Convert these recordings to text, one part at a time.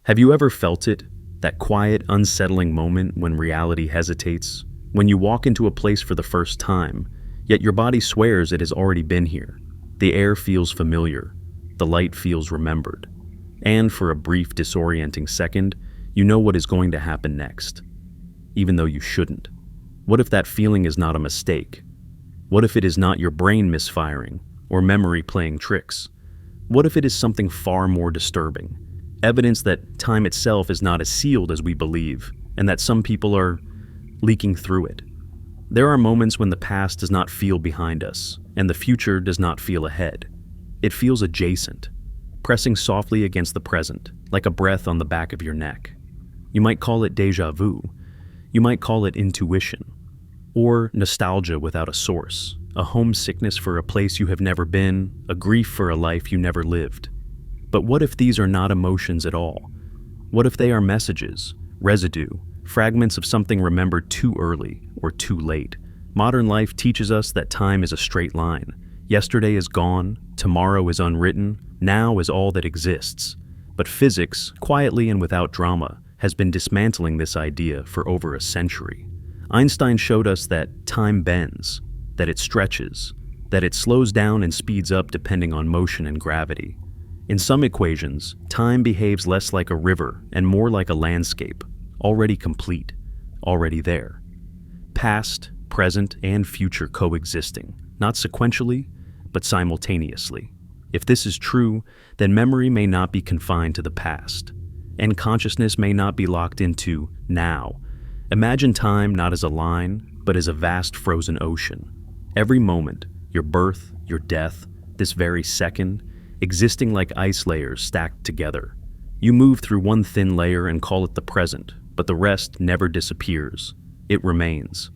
Have you ever felt it? That quiet, unsettling moment when reality hesitates? When you walk into a place for the first time, yet your body swears it has already been here. The air feels familiar. The light feels remembered. And for a brief, disorienting second, you know what is going to happen next. Even though you shouldn't. What if that feeling is not a mistake? What if it is not your brain misfiring or memory playing tricks? What if it is something far more disturbing? Evidence that time itself is not as sealed as we believe, and that some people are leaking through it. There are moments when the past does not feel behind us, and the future does not feel ahead. It feels adjacent, pressing softly against the present, like a breath on the back of your neck. You might call it déjà vu. You might call it intuition. Or nostalgia without a source, a homesickness for a place you have never been, a grief for a life you never lived. But what if these are not emotions at all? What if they are messages, residue, fragments of something remembered too early or too late? Modern life teaches us that time is a straight line. Yesterday is gone, tomorrow is unwritten, now is all that exists. But physics, quietly and without drama, has been dismantling this idea for over a century. Einstein showed us that time bends, that it stretches, that it slows down and speeds up depending on motion and gravity. In some equations, time behaves less like a river and more like a landscape, already complete, already there. Past, present, and future coexisting, not sequentially, but simultaneously. If this is true, then memory may not be confined to the past, and consciousness may not be locked into now. Imagine time not as a line, but as a vast frozen ocean. Every moment, your birth, your death, this very second, existing like ice layers stacked together. You move through one thin layer and call it the present, but the rest never disappears. It remains.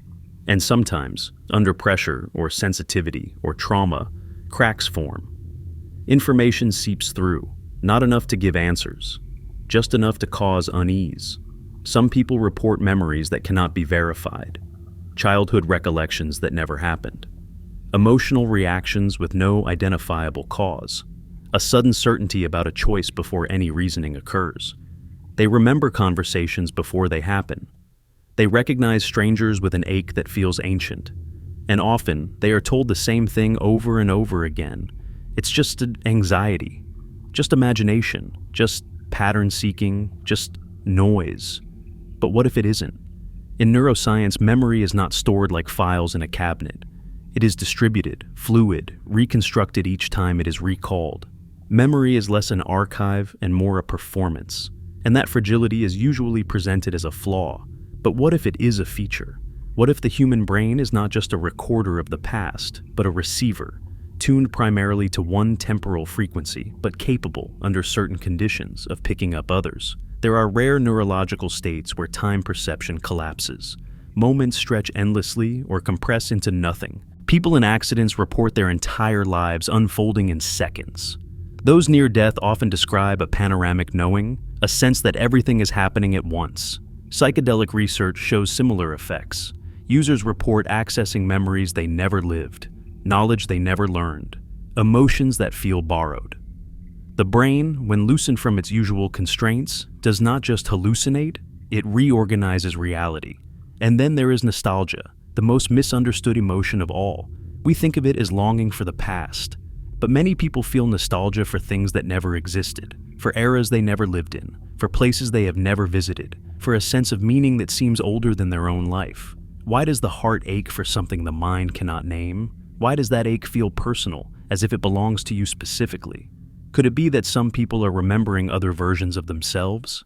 And sometimes, under pressure or sensitivity or trauma, cracks form. Information seeps through, not enough to give answers, just enough to cause unease. Some people report memories that cannot be verified, childhood recollections that never happened, emotional reactions with no identifiable cause, a sudden certainty about a choice before any reasoning occurs. They remember conversations before they happen. They recognize strangers with an ache that feels ancient, and often they are told the same thing over and over again. It's just an anxiety, just imagination, just pattern seeking, just noise. But what if it isn't? In neuroscience, memory is not stored like files in a cabinet. It is distributed, fluid, reconstructed each time it is recalled. Memory is less an archive and more a performance, and that fragility is usually presented as a flaw. But what if it is a feature? What if the human brain is not just a recorder of the past, but a receiver, tuned primarily to one temporal frequency, but capable, under certain conditions, of picking up others? There are rare neurological states where time perception collapses. Moments stretch endlessly or compress into nothing. People in accidents report their entire lives unfolding in seconds. Those near death often describe a panoramic knowing, a sense that everything is happening at once. Psychedelic research shows similar effects. Users report accessing memories they never lived, knowledge they never learned, emotions that feel borrowed. The brain, when loosened from its usual constraints, does not just hallucinate, it reorganizes reality. And then there is nostalgia, the most misunderstood emotion of all. We think of it as longing for the past, but many people feel nostalgia for things that never existed, for eras they never lived in, for places they have never visited, for a sense of meaning that seems older than their own life. Why does the heart ache for something the mind cannot name? Why does that ache feel personal, as if it belongs to you specifically? Could it be that some people are remembering other versions of themselves?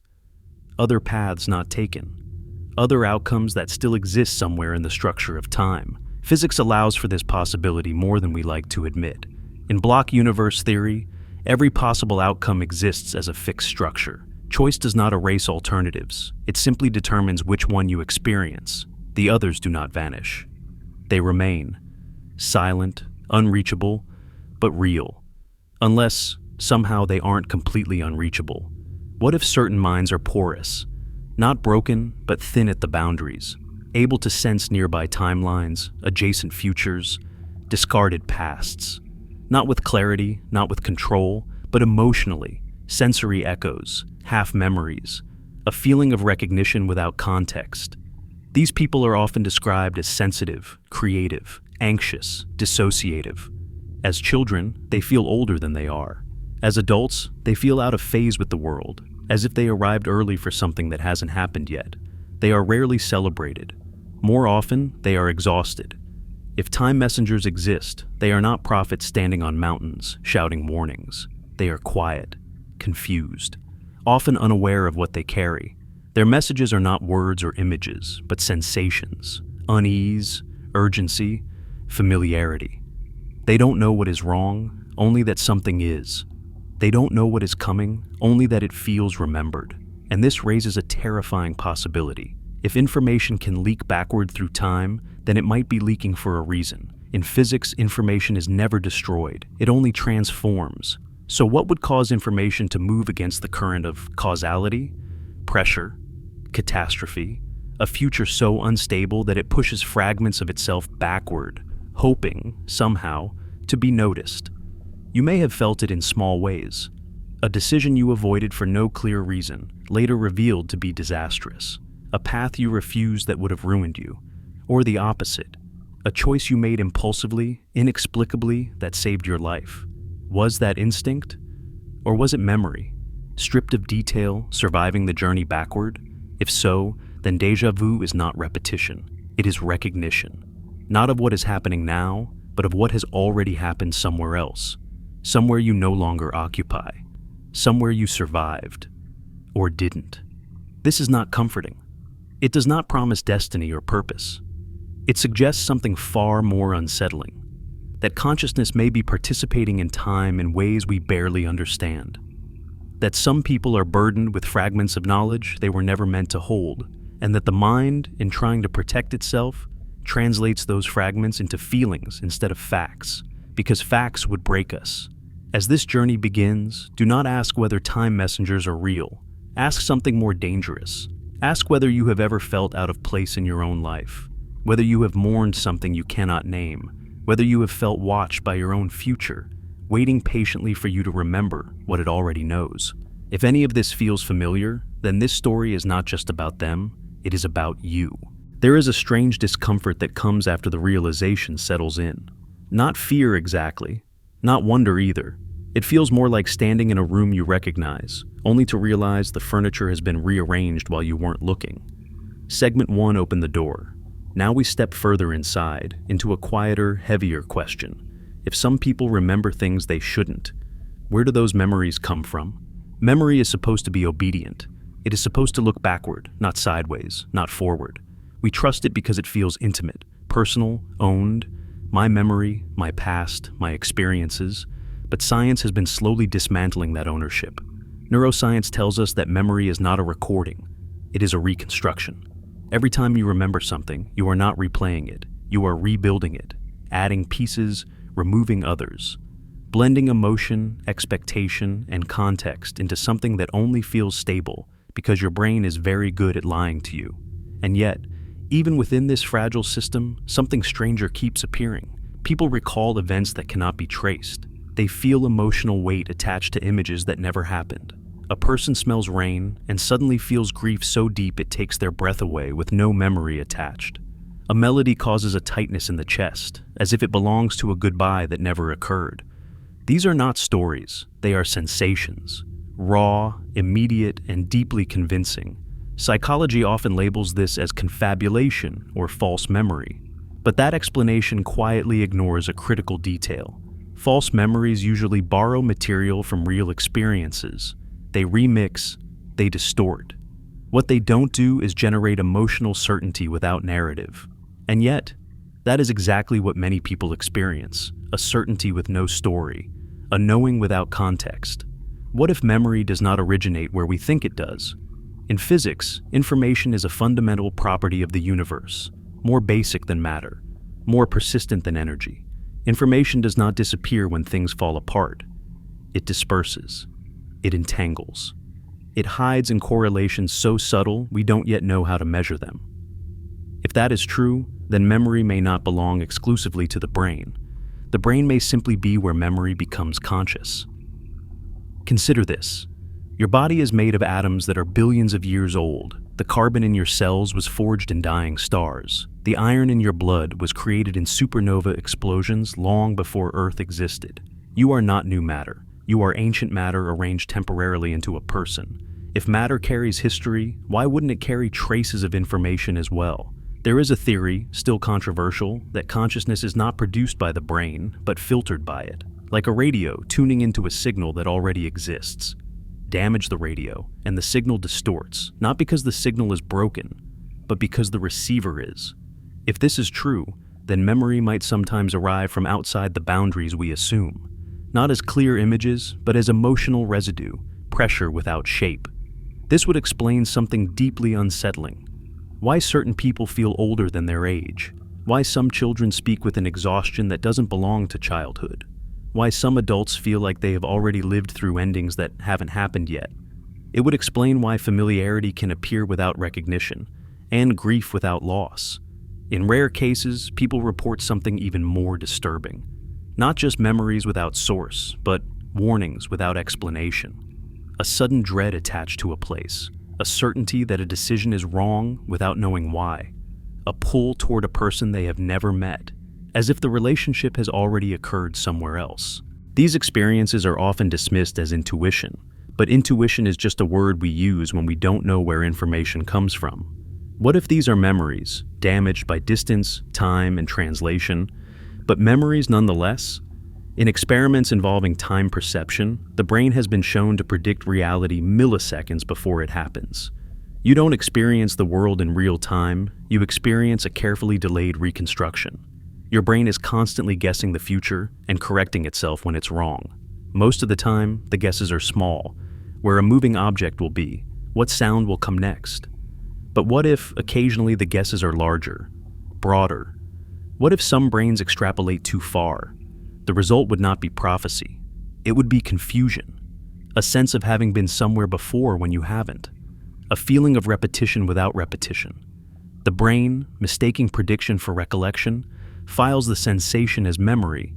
Other paths not taken? Other outcomes that still exist somewhere in the structure of time? Physics allows for this possibility more than we like to admit. In block universe theory, every possible outcome exists as a fixed structure. Choice does not erase alternatives. It simply determines which one you experience. The others do not vanish. They remain. Silent, unreachable, but real. Unless somehow they aren't completely unreachable. What if certain minds are porous, not broken, but thin at the boundaries, able to sense nearby timelines, adjacent futures, discarded pasts? Not with clarity, not with control, but emotionally, sensory echoes, half memories, a feeling of recognition without context. These people are often described as sensitive, creative, anxious, dissociative. As children, they feel older than they are. As adults, they feel out of phase with the world, as if they arrived early for something that hasn't happened yet. They are rarely celebrated. More often, they are exhausted. If time messengers exist, they are not prophets standing on mountains, shouting warnings. They are quiet, confused, often unaware of what they carry. Their messages are not words or images, but sensations, unease, urgency, familiarity. They don't know what is wrong, only that something is. They don't know what is coming, only that it feels remembered. And this raises a terrifying possibility. If information can leak backward through time, then it might be leaking for a reason. In physics, information is never destroyed. It only transforms. So what would cause information to move against the current of causality, pressure, catastrophe, a future so unstable that it pushes fragments of itself backward, hoping, somehow, to be noticed? You may have felt it in small ways. A decision you avoided for no clear reason, later revealed to be disastrous. A path you refused that would have ruined you. Or the opposite. A choice you made impulsively, inexplicably, that saved your life. Was that instinct? Or was it memory? Stripped of detail, surviving the journey backward? If so, then déjà vu is not repetition. It is recognition. Not of what is happening now, but of what has already happened somewhere else. Somewhere you no longer occupy. Somewhere you survived. Or didn't. This is not comforting. It does not promise destiny or purpose. It suggests something far more unsettling. That consciousness may be participating in time in ways we barely understand. That some people are burdened with fragments of knowledge they were never meant to hold, and that the mind, in trying to protect itself, translates those fragments into feelings instead of facts, because facts would break us. As this journey begins, do not ask whether time messengers are real. Ask something more dangerous. Ask whether you have ever felt out of place in your own life, whether you have mourned something you cannot name, whether you have felt watched by your own future, waiting patiently for you to remember what it already knows. If any of this feels familiar, then this story is not just about them, it is about you. There is a strange discomfort that comes after the realization settles in. Not fear exactly, not wonder either. It feels more like standing in a room you recognize, only to realize the furniture has been rearranged while you weren't looking. Segment 1 opened the door. Now we step further inside, into a quieter, heavier question. If some people remember things they shouldn't, where do those memories come from? Memory is supposed to be obedient. It is supposed to look backward, not sideways, not forward. We trust it because it feels intimate, personal, owned. My memory, my past, my experiences. But science has been slowly dismantling that ownership. Neuroscience tells us that memory is not a recording. It is a reconstruction. Every time you remember something, you are not replaying it. You are rebuilding it, adding pieces, removing others, blending emotion, expectation, and context into something that only feels stable because your brain is very good at lying to you. And yet, even within this fragile system, something stranger keeps appearing. People recall events that cannot be traced. They feel emotional weight attached to images that never happened. A person smells rain and suddenly feels grief so deep it takes their breath away with no memory attached. A melody causes a tightness in the chest, as if it belongs to a goodbye that never occurred. These are not stories, they are sensations. Raw, immediate, and deeply convincing. Psychology often labels this as confabulation or false memory. But that explanation quietly ignores a critical detail. False memories usually borrow material from real experiences. They remix, they distort. What they don't do is generate emotional certainty without narrative. And yet, that is exactly what many people experience, a certainty with no story, a knowing without context. What if memory does not originate where we think it does? In physics, information is a fundamental property of the universe, more basic than matter, more persistent than energy. Information does not disappear when things fall apart. It disperses. It entangles. It hides in correlations so subtle we don't yet know how to measure them. If that is true, then memory may not belong exclusively to the brain. The brain may simply be where memory becomes conscious. Consider this. Your body is made of atoms that are billions of years old. The carbon in your cells was forged in dying stars. The iron in your blood was created in supernova explosions long before Earth existed. You are not new matter. You are ancient matter arranged temporarily into a person. If matter carries history, why wouldn't it carry traces of information as well? There is a theory, still controversial, that consciousness is not produced by the brain, but filtered by it, like a radio tuning into a signal that already exists. Damage the radio, and the signal distorts, not because the signal is broken, but because the receiver is. If this is true, then memory might sometimes arrive from outside the boundaries we assume, not as clear images, but as emotional residue, pressure without shape. This would explain something deeply unsettling. Why certain people feel older than their age. Why some children speak with an exhaustion that doesn't belong to childhood. Why some adults feel like they have already lived through endings that haven't happened yet. It would explain why familiarity can appear without recognition, and grief without loss. In rare cases, people report something even more disturbing. Not just memories without source, but warnings without explanation. A sudden dread attached to a place. A certainty that a decision is wrong without knowing why. A pull toward a person they have never met, as if the relationship has already occurred somewhere else. These experiences are often dismissed as intuition, but intuition is just a word we use when we don't know where information comes from. What if these are memories, damaged by distance, time, and translation, but memories nonetheless? In experiments involving time perception, the brain has been shown to predict reality milliseconds before it happens. You don't experience the world in real time, you experience a carefully delayed reconstruction. Your brain is constantly guessing the future and correcting itself when it's wrong. Most of the time, the guesses are small, where a moving object will be, what sound will come next. But what if occasionally the guesses are larger, broader? What if some brains extrapolate too far? The result would not be prophecy. It would be confusion. A sense of having been somewhere before when you haven't. A feeling of repetition without repetition. The brain, mistaking prediction for recollection, files the sensation as memory.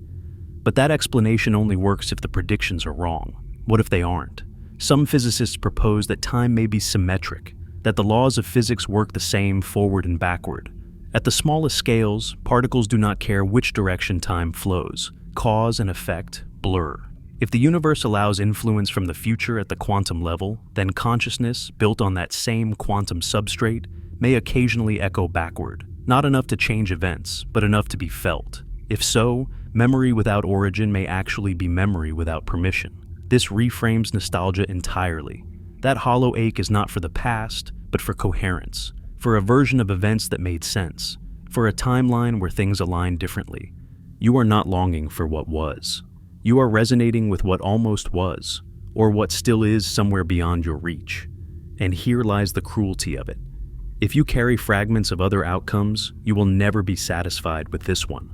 But that explanation only works if the predictions are wrong. What if they aren't? Some physicists propose that time may be symmetric, that the laws of physics work the same forward and backward. At the smallest scales, particles do not care which direction time flows. Cause and effect blur. If the universe allows influence from the future at the quantum level, then consciousness, built on that same quantum substrate, may occasionally echo backward. Not enough to change events, but enough to be felt. If so, memory without origin may actually be memory without permission. This reframes nostalgia entirely. That hollow ache is not for the past, but for coherence, for a version of events that made sense, for a timeline where things align differently. You are not longing for what was. You are resonating with what almost was, or what still is somewhere beyond your reach. And here lies the cruelty of it. If you carry fragments of other outcomes, you will never be satisfied with this one.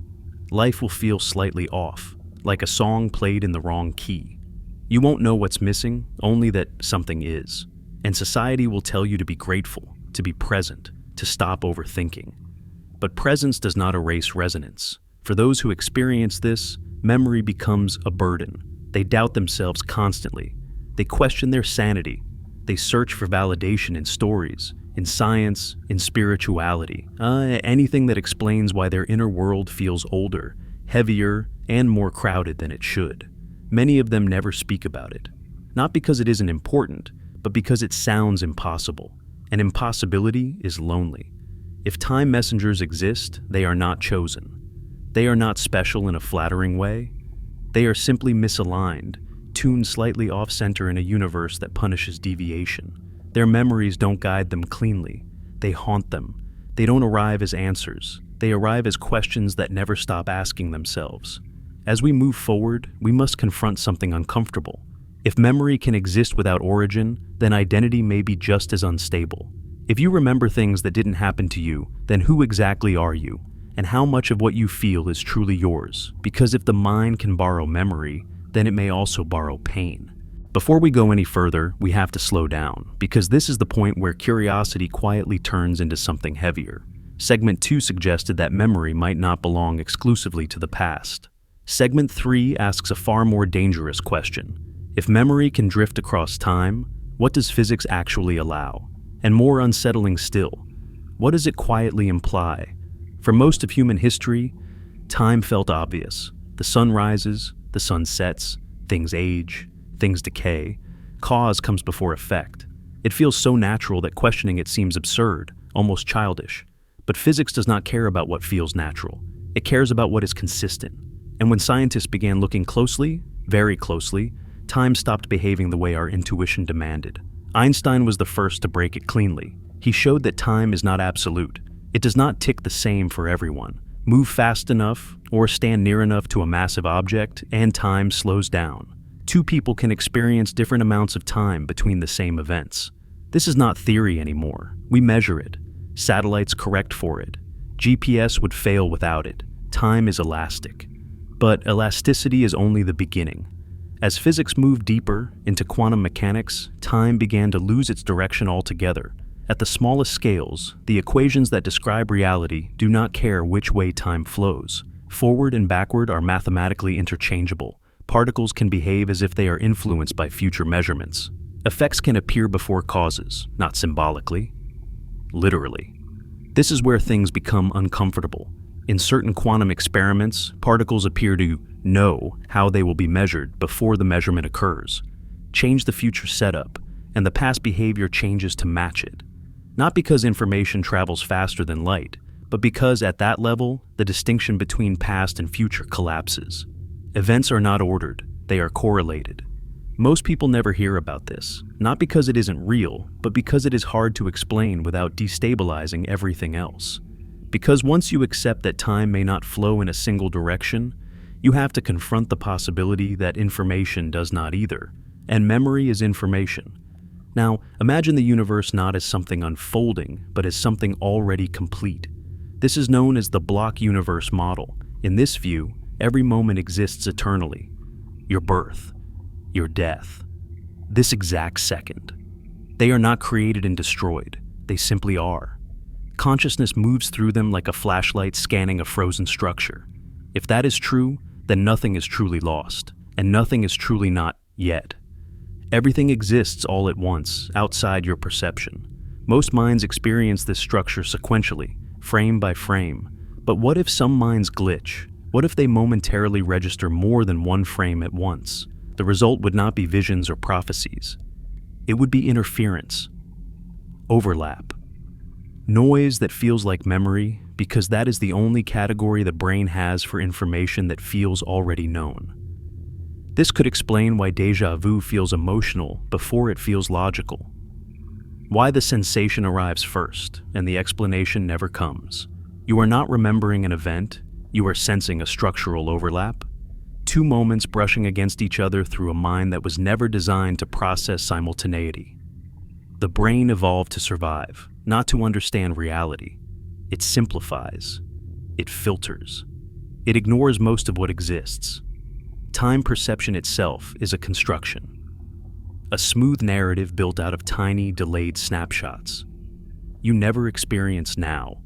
Life will feel slightly off, like a song played in the wrong key. You won't know what's missing, only that something is. And society will tell you to be grateful, to be present, to stop overthinking. But presence does not erase resonance. For those who experience this, memory becomes a burden. They doubt themselves constantly. They question their sanity. They search for validation in stories, in science, in spirituality, anything that explains why their inner world feels older, heavier, and more crowded than it should. Many of them never speak about it. Not because it isn't important, but because it sounds impossible. And impossibility is lonely. If time messengers exist, they are not chosen. They are not special in a flattering way. They are simply misaligned, tuned slightly off-center in a universe that punishes deviation. Their memories don't guide them cleanly. They haunt them. They don't arrive as answers. They arrive as questions that never stop asking themselves. As we move forward, we must confront something uncomfortable. If memory can exist without origin, then identity may be just as unstable. If you remember things that didn't happen to you, then who exactly are you? And how much of what you feel is truly yours? Because if the mind can borrow memory, then it may also borrow pain. Before we go any further, we have to slow down, because this is the point where curiosity quietly turns into something heavier. Segment 2 suggested that memory might not belong exclusively to the past. Segment 3 asks a far more dangerous question. If memory can drift across time, What does physics actually allow? And more unsettling still, what does it quietly imply? For most of human history, time felt obvious. The sun rises, the sun sets, things age, things decay. Cause comes before effect. It feels so natural that questioning it seems absurd, almost childish. But physics does not care about what feels natural. It cares about what is consistent. And when scientists began looking closely, very closely, time stopped behaving the way our intuition demanded. Einstein was the first to break it cleanly. He showed that time is not absolute. It does not tick the same for everyone. Move fast enough or stand near enough to a massive object, and time slows down. Two people can experience different amounts of time between the same events. This is not theory anymore. We measure it. Satellites correct for it. GPS would fail without it. Time is elastic. But elasticity is only the beginning. As physics moved deeper into quantum mechanics, time began to lose its direction altogether. At the smallest scales, the equations that describe reality do not care which way time flows. Forward and backward are mathematically interchangeable. Particles can behave as if they are influenced by future measurements. Effects can appear before causes, not symbolically, literally. This is where things become uncomfortable. In certain quantum experiments, particles appear to know how they will be measured before the measurement occurs. Change the future setup, and the past behavior changes to match it. Not because information travels faster than light, but because at that level, the distinction between past and future collapses. Events are not ordered, they are correlated. Most people never hear about this, not because it isn't real, but because it is hard to explain without destabilizing everything else. Because once you accept that time may not flow in a single direction, you have to confront the possibility that information does not either, and memory is information. Now, imagine the universe not as something unfolding, but as something already complete. This is known as the block universe model. In this view, every moment exists eternally. Your birth, your death, this exact second. They are not created and destroyed, they simply are. Consciousness moves through them like a flashlight scanning a frozen structure. If that is true, then nothing is truly lost, and nothing is truly not yet. Everything exists all at once, outside your perception. Most minds experience this structure sequentially, frame by frame. But what if some minds glitch? What if they momentarily register more than one frame at once? The result would not be visions or prophecies. It would be interference, overlap, noise that feels like memory, because that is the only category the brain has for information that feels already known. This could explain why déjà vu feels emotional before it feels logical. Why the sensation arrives first, and the explanation never comes. You are not remembering an event, you are sensing a structural overlap. Two moments brushing against each other through a mind that was never designed to process simultaneity. The brain evolved to survive, not to understand reality. It simplifies. It filters. It ignores most of what exists. Time perception itself is a construction. A smooth narrative built out of tiny, delayed snapshots. You never experience now.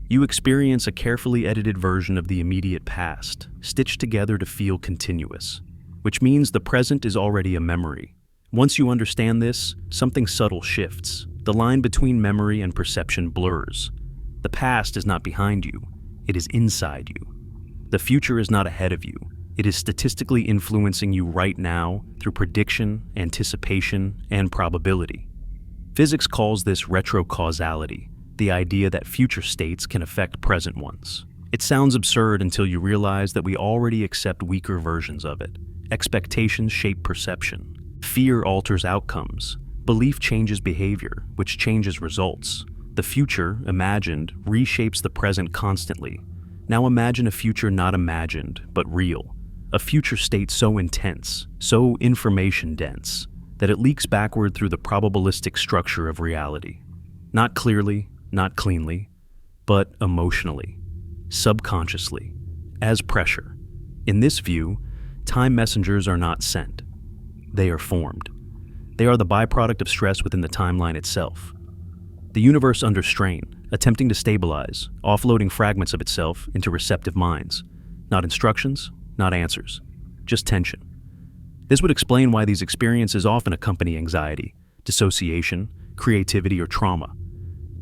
You experience a carefully edited version of the immediate past, stitched together to feel continuous, which means the present is already a memory. Once you understand this, something subtle shifts. The line between memory and perception blurs. The past is not behind you, it is inside you. The future is not ahead of you, it is statistically influencing you right now through prediction, anticipation, and probability. Physics calls this retrocausality, the idea that future states can affect present ones. It sounds absurd until you realize that we already accept weaker versions of it. Expectations shape perception. Fear alters outcomes. Belief changes behavior, which changes results. The future, imagined, reshapes the present constantly. Now imagine a future not imagined, but real. A future state so intense, so information-dense, that it leaks backward through the probabilistic structure of reality. Not clearly, not cleanly, but emotionally, subconsciously, as pressure. In this view, time messengers are not sent. They are formed. They are the byproduct of stress within the timeline itself. The universe under strain, attempting to stabilize, offloading fragments of itself into receptive minds. Not instructions, not answers, just tension. This would explain why these experiences often accompany anxiety, dissociation, creativity, or trauma.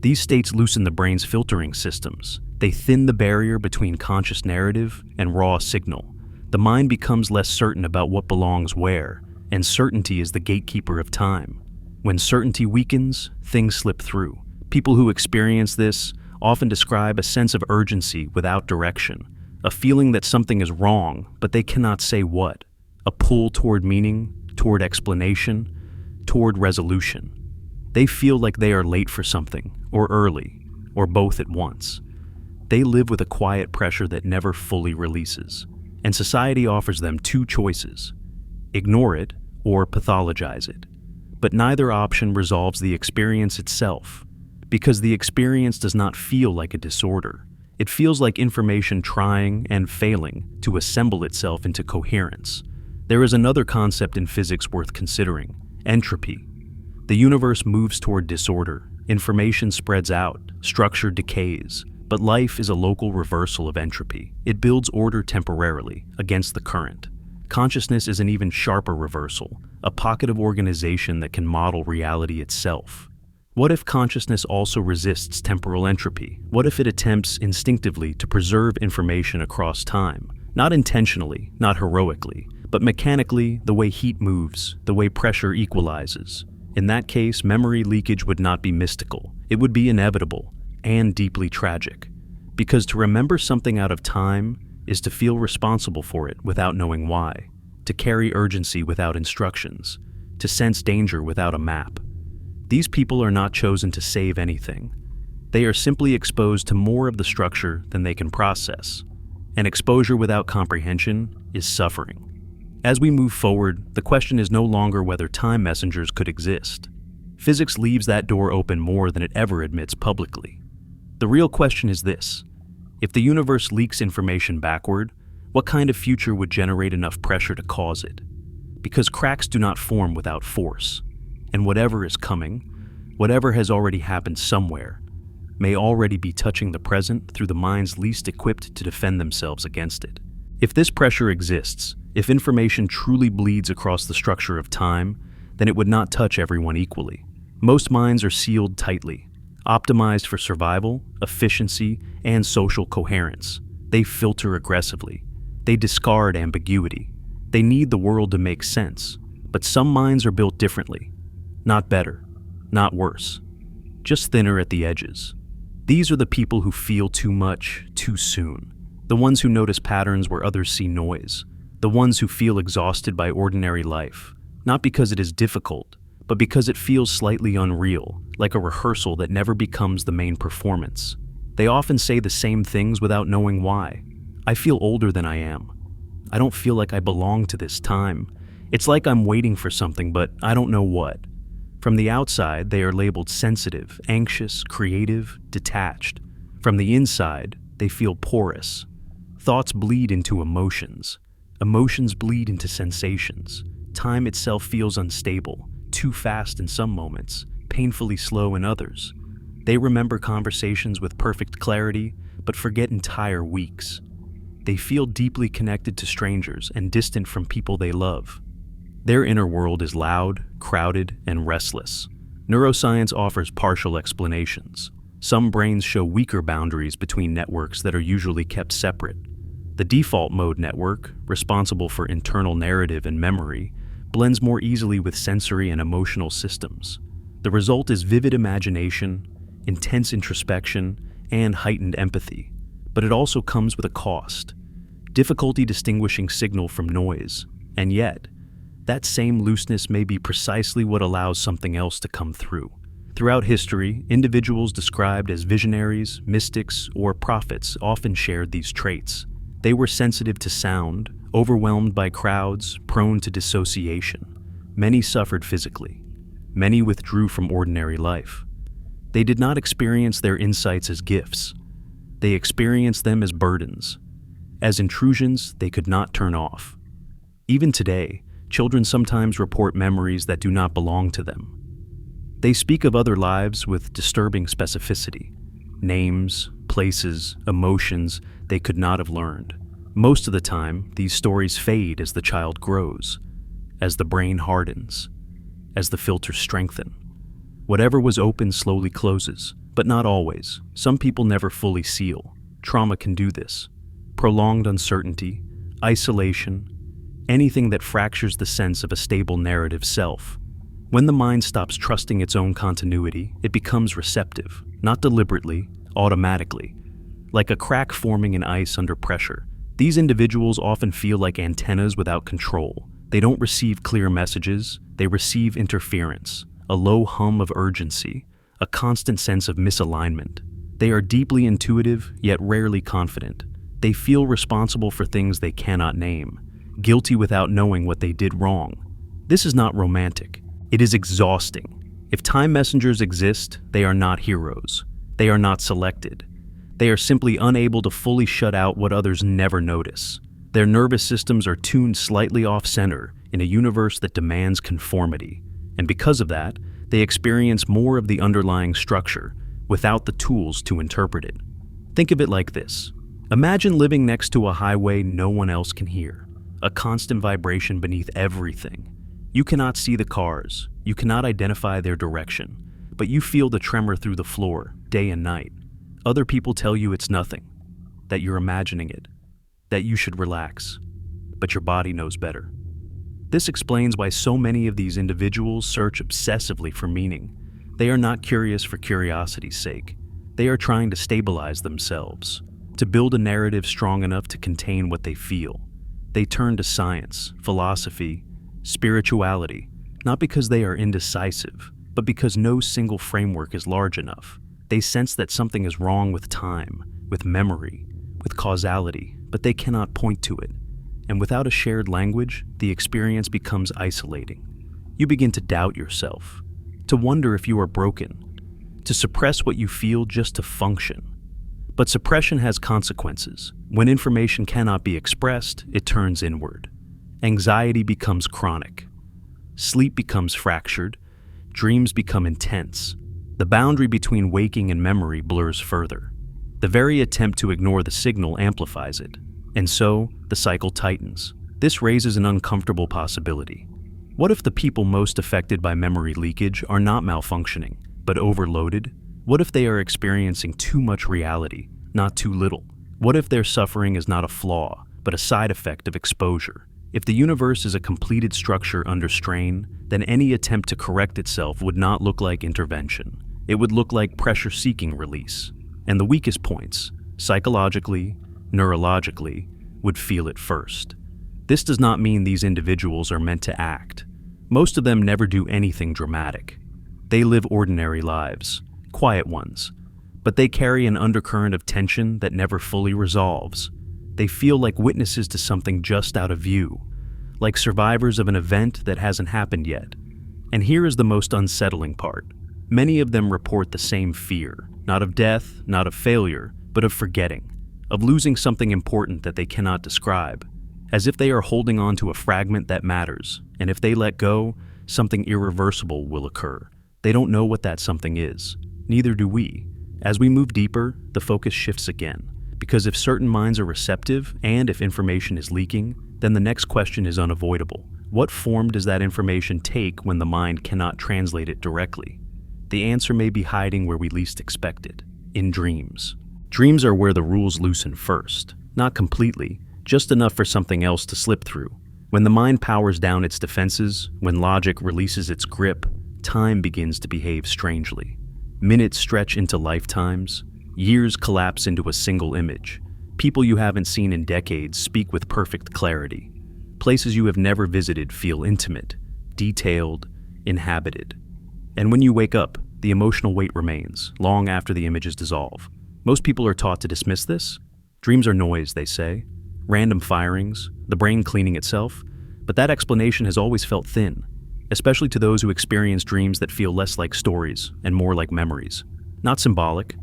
These states loosen the brain's filtering systems. They thin the barrier between conscious narrative and raw signal. The mind becomes less certain about what belongs where, and certainty is the gatekeeper of time. When certainty weakens, things slip through. People who experience this often describe a sense of urgency without direction, a feeling that something is wrong, but they cannot say what, a pull toward meaning, toward explanation, toward resolution. They feel like they are late for something, or early, or both at once. They live with a quiet pressure that never fully releases, and society offers them two choices: ignore it or pathologize it. But neither option resolves the experience itself, because the experience does not feel like a disorder. It feels like information trying and failing to assemble itself into coherence. There is another concept in physics worth considering: entropy. The universe moves toward disorder, information spreads out, structure decays, but life is a local reversal of entropy. It builds order temporarily, against the current. Consciousness is an even sharper reversal, a pocket of organization that can model reality itself. What if consciousness also resists temporal entropy? What if it attempts instinctively to preserve information across time? Not intentionally, not heroically, but mechanically, the way heat moves, the way pressure equalizes. In that case, memory leakage would not be mystical. It would be inevitable and deeply tragic. Because to remember something out of time is to feel responsible for it without knowing why, to carry urgency without instructions, to sense danger without a map. These people are not chosen to save anything. They are simply exposed to more of the structure than they can process. And exposure without comprehension is suffering. As we move forward, the question is no longer whether time messengers could exist. Physics leaves that door open more than it ever admits publicly. The real question is this: if the universe leaks information backward, what kind of future would generate enough pressure to cause it? Because cracks do not form without force, and whatever is coming, whatever has already happened somewhere, may already be touching the present through the minds least equipped to defend themselves against it. If this pressure exists, if information truly bleeds across the structure of time, then it would not touch everyone equally. Most minds are sealed tightly, optimized for survival, efficiency, and social coherence. They filter aggressively. They discard ambiguity. They need the world to make sense. But some minds are built differently. Not better, not worse, just thinner at the edges. These are the people who feel too much, too soon. The ones who notice patterns where others see noise. The ones who feel exhausted by ordinary life, not because it is difficult, but because it feels slightly unreal, like a rehearsal that never becomes the main performance. They often say the same things without knowing why. I feel older than I am. I don't feel like I belong to this time. It's like I'm waiting for something, but I don't know what. From the outside, they are labeled sensitive, anxious, creative, detached. From the inside, they feel porous. Thoughts bleed into emotions. Emotions bleed into sensations. Time itself feels unstable, too fast in some moments, painfully slow in others. They remember conversations with perfect clarity, but forget entire weeks. They feel deeply connected to strangers and distant from people they love. Their inner world is loud, crowded, and restless. Neuroscience offers partial explanations. Some brains show weaker boundaries between networks that are usually kept separate. The default mode network, responsible for internal narrative and memory, blends more easily with sensory and emotional systems. The result is vivid imagination, intense introspection, and heightened empathy. But it also comes with a cost: difficulty distinguishing signal from noise. And yet, that same looseness may be precisely what allows something else to come through. Throughout history, individuals described as visionaries, mystics, or prophets often shared these traits. They were sensitive to sound, overwhelmed by crowds, prone to dissociation. Many suffered physically. Many withdrew from ordinary life. They did not experience their insights as gifts. They experienced them as burdens, as intrusions they could not turn off. Even today, children sometimes report memories that do not belong to them. They speak of other lives with disturbing specificity. Names, places, emotions they could not have learned. Most of the time, these stories fade as the child grows. as the brain hardens, as the filters strengthen. Whatever was open slowly closes, but not always. Some people never fully seal. Trauma can do this. Prolonged uncertainty, isolation, anything that fractures the sense of a stable narrative self. When the mind stops trusting its own continuity, it becomes receptive, not deliberately, automatically. Like a crack forming in ice under pressure. These individuals often feel like antennas without control. They don't receive clear messages, they receive interference, a low hum of urgency, a constant sense of misalignment. They are deeply intuitive, yet rarely confident. They feel responsible for things they cannot name, guilty without knowing what they did wrong. This is not romantic. It is exhausting. If time messengers exist, they are not heroes. They are not selected. They are simply unable to fully shut out what others never notice. Their nervous systems are tuned slightly off-center in a universe that demands conformity. And because of that, they experience more of the underlying structure without the tools to interpret it. Think of it like this. Imagine living next to a highway no one else can hear, a constant vibration beneath everything. You cannot see the cars, you cannot identify their direction, but you feel the tremor through the floor, day and night. Other people tell you it's nothing, that you're imagining it, that you should relax, but your body knows better. This explains why so many of these individuals search obsessively for meaning. They are not curious for curiosity's sake. They are trying to stabilize themselves, to build a narrative strong enough to contain what they feel. They turn to science, philosophy, spirituality, not because they are indecisive, but because no single framework is large enough. They sense that something is wrong with time, with memory, with causality, but they cannot point to it. And without a shared language, the experience becomes isolating. You begin to doubt yourself, to wonder if you are broken, to suppress what you feel just to function. But suppression has consequences. When information cannot be expressed, it turns inward. Anxiety becomes chronic. Sleep becomes fractured. Dreams become intense. The boundary between waking and memory blurs further. The very attempt to ignore the signal amplifies it. And so, the cycle tightens. This raises an uncomfortable possibility. What if the people most affected by memory leakage are not malfunctioning, but overloaded? What if they are experiencing too much reality, not too little? What if their suffering is not a flaw, but a side effect of exposure? If the universe is a completed structure under strain, then any attempt to correct itself would not look like intervention. It would look like pressure-seeking release. And the weakest points, psychologically, neurologically, would feel it first. This does not mean these individuals are meant to act. Most of them never do anything dramatic. They live ordinary lives, quiet ones, but they carry an undercurrent of tension that never fully resolves. They feel like witnesses to something just out of view, like survivors of an event that hasn't happened yet. And here is the most unsettling part. Many of them report the same fear, not of death, not of failure, but of forgetting, of losing something important that they cannot describe, as if they are holding on to a fragment that matters, and if they let go, something irreversible will occur. They don't know what that something is. Neither do we. As we move deeper, the focus shifts again, because if certain minds are receptive, and if information is leaking, then the next question is unavoidable. What form does that information take when the mind cannot translate it directly? The answer may be hiding where we least expect it, in dreams. Dreams are where the rules loosen first, not completely, just enough for something else to slip through. When the mind powers down its defenses, when logic releases its grip, time begins to behave strangely. Minutes stretch into lifetimes, years collapse into a single image. People you haven't seen in decades speak with perfect clarity. Places you have never visited feel intimate, detailed, inhabited. And when you wake up, the emotional weight remains, long after the images dissolve. Most people are taught to dismiss this. Dreams are noise, they say. Random firings, the brain cleaning itself. But that explanation has always felt thin, especially to those who experience dreams that feel less like stories and more like memories. Not symbolic,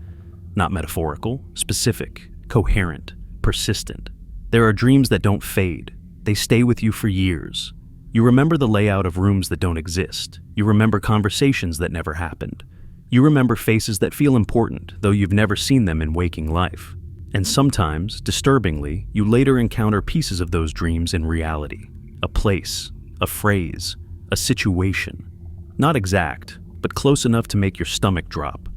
not metaphorical, specific, coherent, persistent. There are dreams that don't fade. They stay with you for years. You remember the layout of rooms that don't exist. You remember conversations that never happened. You remember faces that feel important, though you've never seen them in waking life. And sometimes, disturbingly, you later encounter pieces of those dreams in reality. A place, a phrase, a situation. Not exact, but close enough to make your stomach drop.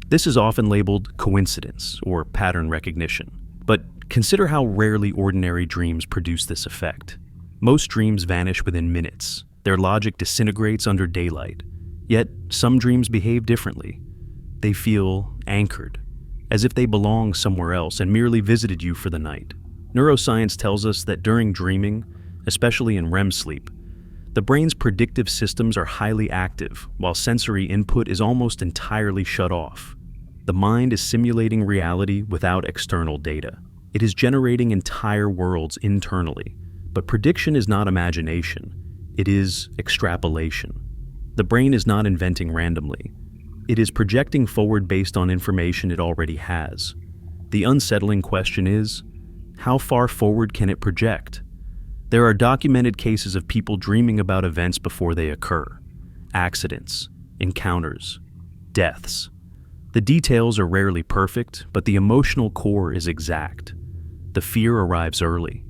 This is often labeled coincidence or pattern recognition. But consider how rarely ordinary dreams produce this effect. Most dreams vanish within minutes. Their logic disintegrates under daylight. Yet, some dreams behave differently. They feel anchored, as if they belong somewhere else and merely visited you for the night. Neuroscience tells us that during dreaming, especially in REM sleep, the brain's predictive systems are highly active, while sensory input is almost entirely shut off. The mind is simulating reality without external data. It is generating entire worlds internally. But prediction is not imagination. It is extrapolation. The brain is not inventing randomly. It is projecting forward based on information it already has. The unsettling question is, how far forward can it project? There are documented cases of people dreaming about events before they occur. Accidents, encounters, deaths. The details are rarely perfect, but the emotional core is exact. The fear arrives early.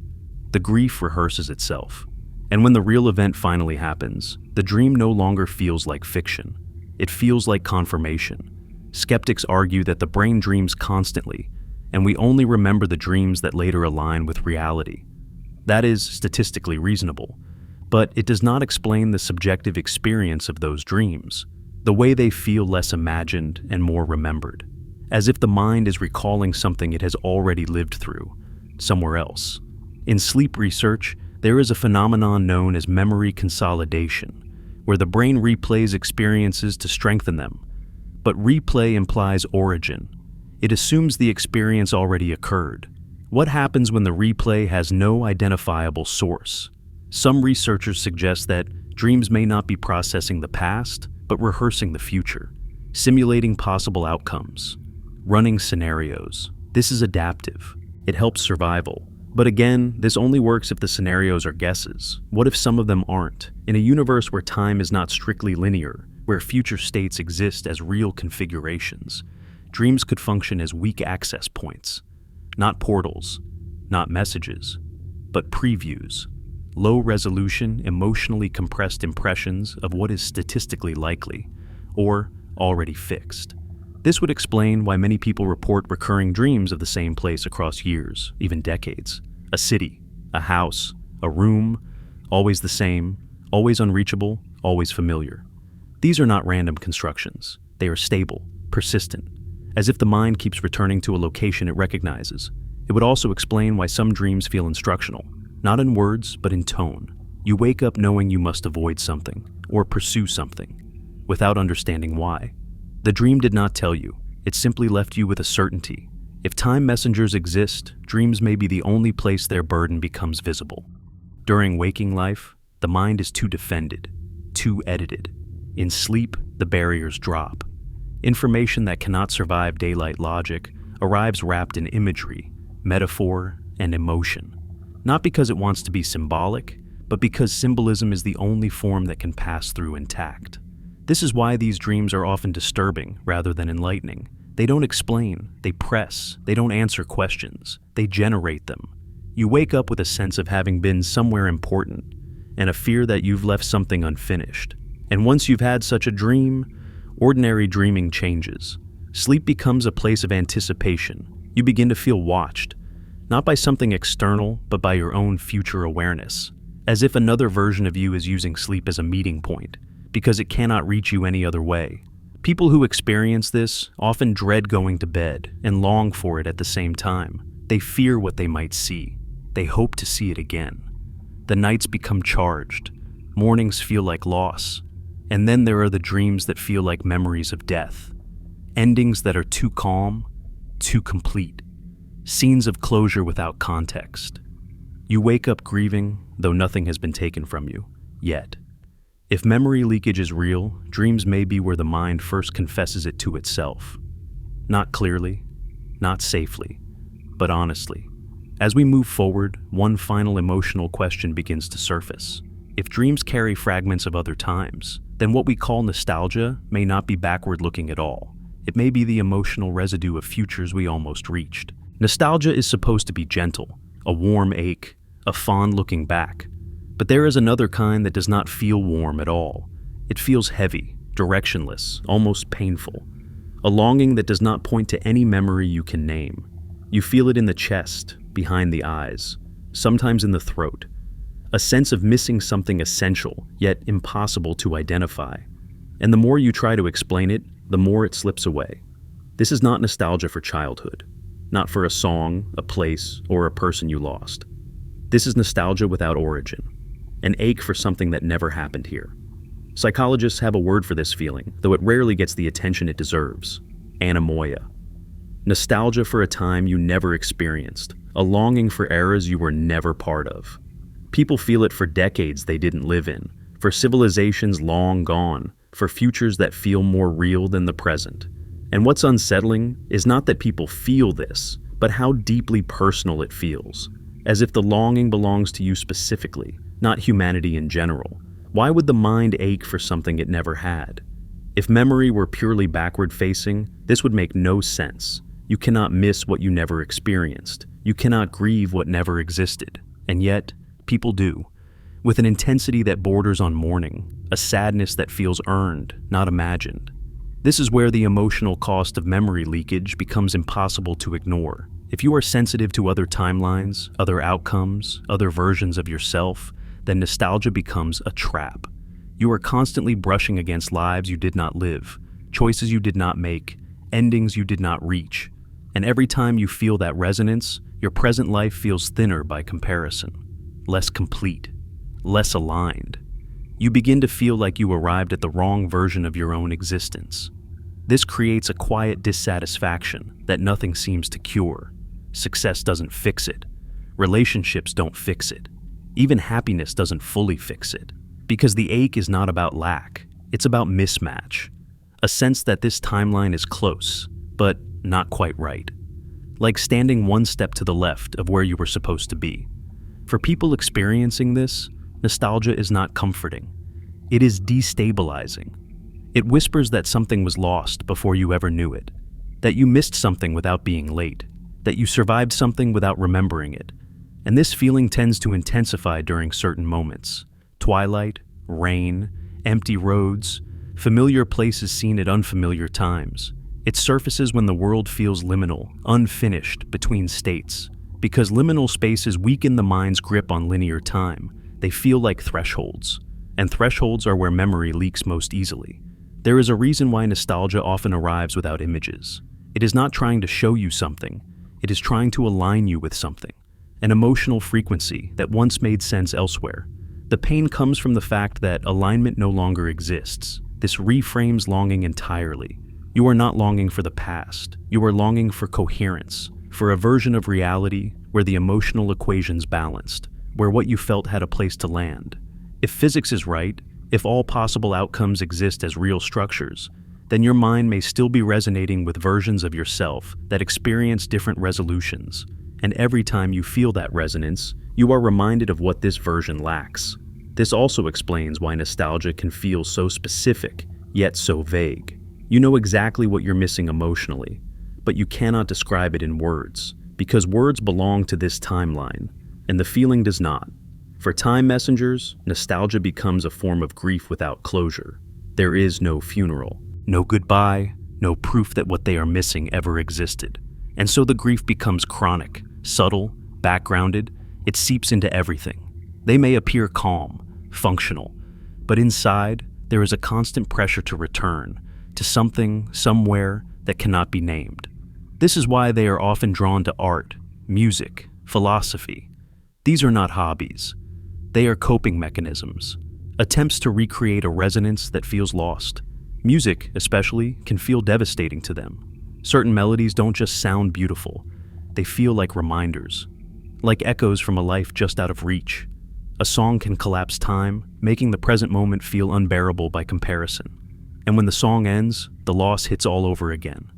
The grief rehearses itself. And when the real event finally happens, the dream no longer feels like fiction. It feels like confirmation. Skeptics argue that the brain dreams constantly, and we only remember the dreams that later align with reality. That is statistically reasonable, but it does not explain the subjective experience of those dreams, the way they feel less imagined and more remembered, as if the mind is recalling something it has already lived through, somewhere else. In sleep research, there is a phenomenon known as memory consolidation, where the brain replays experiences to strengthen them. But replay implies origin. It assumes the experience already occurred. What happens when the replay has no identifiable source? Some researchers suggest that dreams may not be processing the past, but rehearsing the future, simulating possible outcomes, running scenarios. This is adaptive. It helps survival. But again, this only works if the scenarios are guesses. What if some of them aren't? In a universe where time is not strictly linear, where future states exist as real configurations, dreams could function as weak access points. Not portals, not messages, but previews. Low-resolution, emotionally compressed impressions of what is statistically likely, or already fixed. This would explain why many people report recurring dreams of the same place across years, even decades. A city, a house, a room, always the same, always unreachable, always familiar. These are not random constructions. They are stable, persistent, as if the mind keeps returning to a location it recognizes. It would also explain why some dreams feel instructional, not in words, but in tone. You wake up knowing you must avoid something, or pursue something, without understanding why. The dream did not tell you, it simply left you with a certainty. If time messengers exist, dreams may be the only place their burden becomes visible. During waking life, the mind is too defended, too edited. In sleep, the barriers drop. Information that cannot survive daylight logic arrives wrapped in imagery, metaphor, and emotion. Not because it wants to be symbolic, but because symbolism is the only form that can pass through intact. This is why these dreams are often disturbing rather than enlightening. They don't explain, they press, they don't answer questions, they generate them. You wake up with a sense of having been somewhere important, and a fear that you've left something unfinished. And once you've had such a dream, ordinary dreaming changes. Sleep becomes a place of anticipation. You begin to feel watched, not by something external, but by your own future awareness, as if another version of you is using sleep as a meeting point, because it cannot reach you any other way. People who experience this often dread going to bed and long for it at the same time. They fear what they might see. They hope to see it again. The nights become charged. Mornings feel like loss. And then there are the dreams that feel like memories of death. Endings that are too calm, too complete. Scenes of closure without context. You wake up grieving, though nothing has been taken from you, yet. If memory leakage is real, dreams may be where the mind first confesses it to itself. Not clearly, not safely, but honestly. As we move forward, one final emotional question begins to surface. If dreams carry fragments of other times, then what we call nostalgia may not be backward-looking at all. It may be the emotional residue of futures we almost reached. Nostalgia is supposed to be gentle, a warm ache, a fond looking back. But there is another kind that does not feel warm at all. It feels heavy, directionless, almost painful. A longing that does not point to any memory you can name. You feel it in the chest, behind the eyes, sometimes in the throat. A sense of missing something essential, yet impossible to identify. And the more you try to explain it, the more it slips away. This is not nostalgia for childhood, not for a song, a place, or a person you lost. This is nostalgia without origin, an ache for something that never happened here. Psychologists have a word for this feeling, though it rarely gets the attention it deserves: anemoia. Nostalgia for a time you never experienced, a longing for eras you were never part of. People feel it for decades they didn't live in, for civilizations long gone, for futures that feel more real than the present. And what's unsettling is not that people feel this, but how deeply personal it feels, as if the longing belongs to you specifically, not humanity in general. Why would the mind ache for something it never had? If memory were purely backward-facing, this would make no sense. You cannot miss what you never experienced. You cannot grieve what never existed. And yet, people do, with an intensity that borders on mourning, a sadness that feels earned, not imagined. This is where the emotional cost of memory leakage becomes impossible to ignore. If you are sensitive to other timelines, other outcomes, other versions of yourself, then nostalgia becomes a trap. You are constantly brushing against lives you did not live, choices you did not make, endings you did not reach. And every time you feel that resonance, your present life feels thinner by comparison, less complete, less aligned. You begin to feel like you arrived at the wrong version of your own existence. This creates a quiet dissatisfaction that nothing seems to cure. Success doesn't fix it. Relationships don't fix it. Even happiness doesn't fully fix it. Because the ache is not about lack, it's about mismatch. A sense that this timeline is close, but not quite right. Like standing one step to the left of where you were supposed to be. For people experiencing this, nostalgia is not comforting. It is destabilizing. It whispers that something was lost before you ever knew it, that you missed something without being late, that you survived something without remembering it. And this feeling tends to intensify during certain moments. Twilight, rain, empty roads, familiar places seen at unfamiliar times. It surfaces when the world feels liminal, unfinished, between states. Because liminal spaces weaken the mind's grip on linear time, they feel like thresholds. And thresholds are where memory leaks most easily. There is a reason why nostalgia often arrives without images. It is not trying to show you something, it is trying to align you with something. An emotional frequency that once made sense elsewhere. The pain comes from the fact that alignment no longer exists. This reframes longing entirely. You are not longing for the past. You are longing for coherence, for a version of reality where the emotional equation's balanced, where what you felt had a place to land. If physics is right, if all possible outcomes exist as real structures, then your mind may still be resonating with versions of yourself that experience different resolutions. And every time you feel that resonance, you are reminded of what this version lacks. This also explains why nostalgia can feel so specific, yet so vague. You know exactly what you're missing emotionally, but you cannot describe it in words, because words belong to this timeline, and the feeling does not. For time messengers, nostalgia becomes a form of grief without closure. There is no funeral, no goodbye, no proof that what they are missing ever existed. And so the grief becomes chronic, subtle, backgrounded. It seeps into everything. They may appear calm, functional, but inside, there is a constant pressure to return to something, somewhere that cannot be named. This is why they are often drawn to art, music, philosophy. These are not hobbies. They are coping mechanisms, attempts to recreate a resonance that feels lost. Music, especially, can feel devastating to them. Certain melodies don't just sound beautiful, they feel like reminders, like echoes from a life just out of reach. A song can collapse time, making the present moment feel unbearable by comparison. And when the song ends, the loss hits all over again.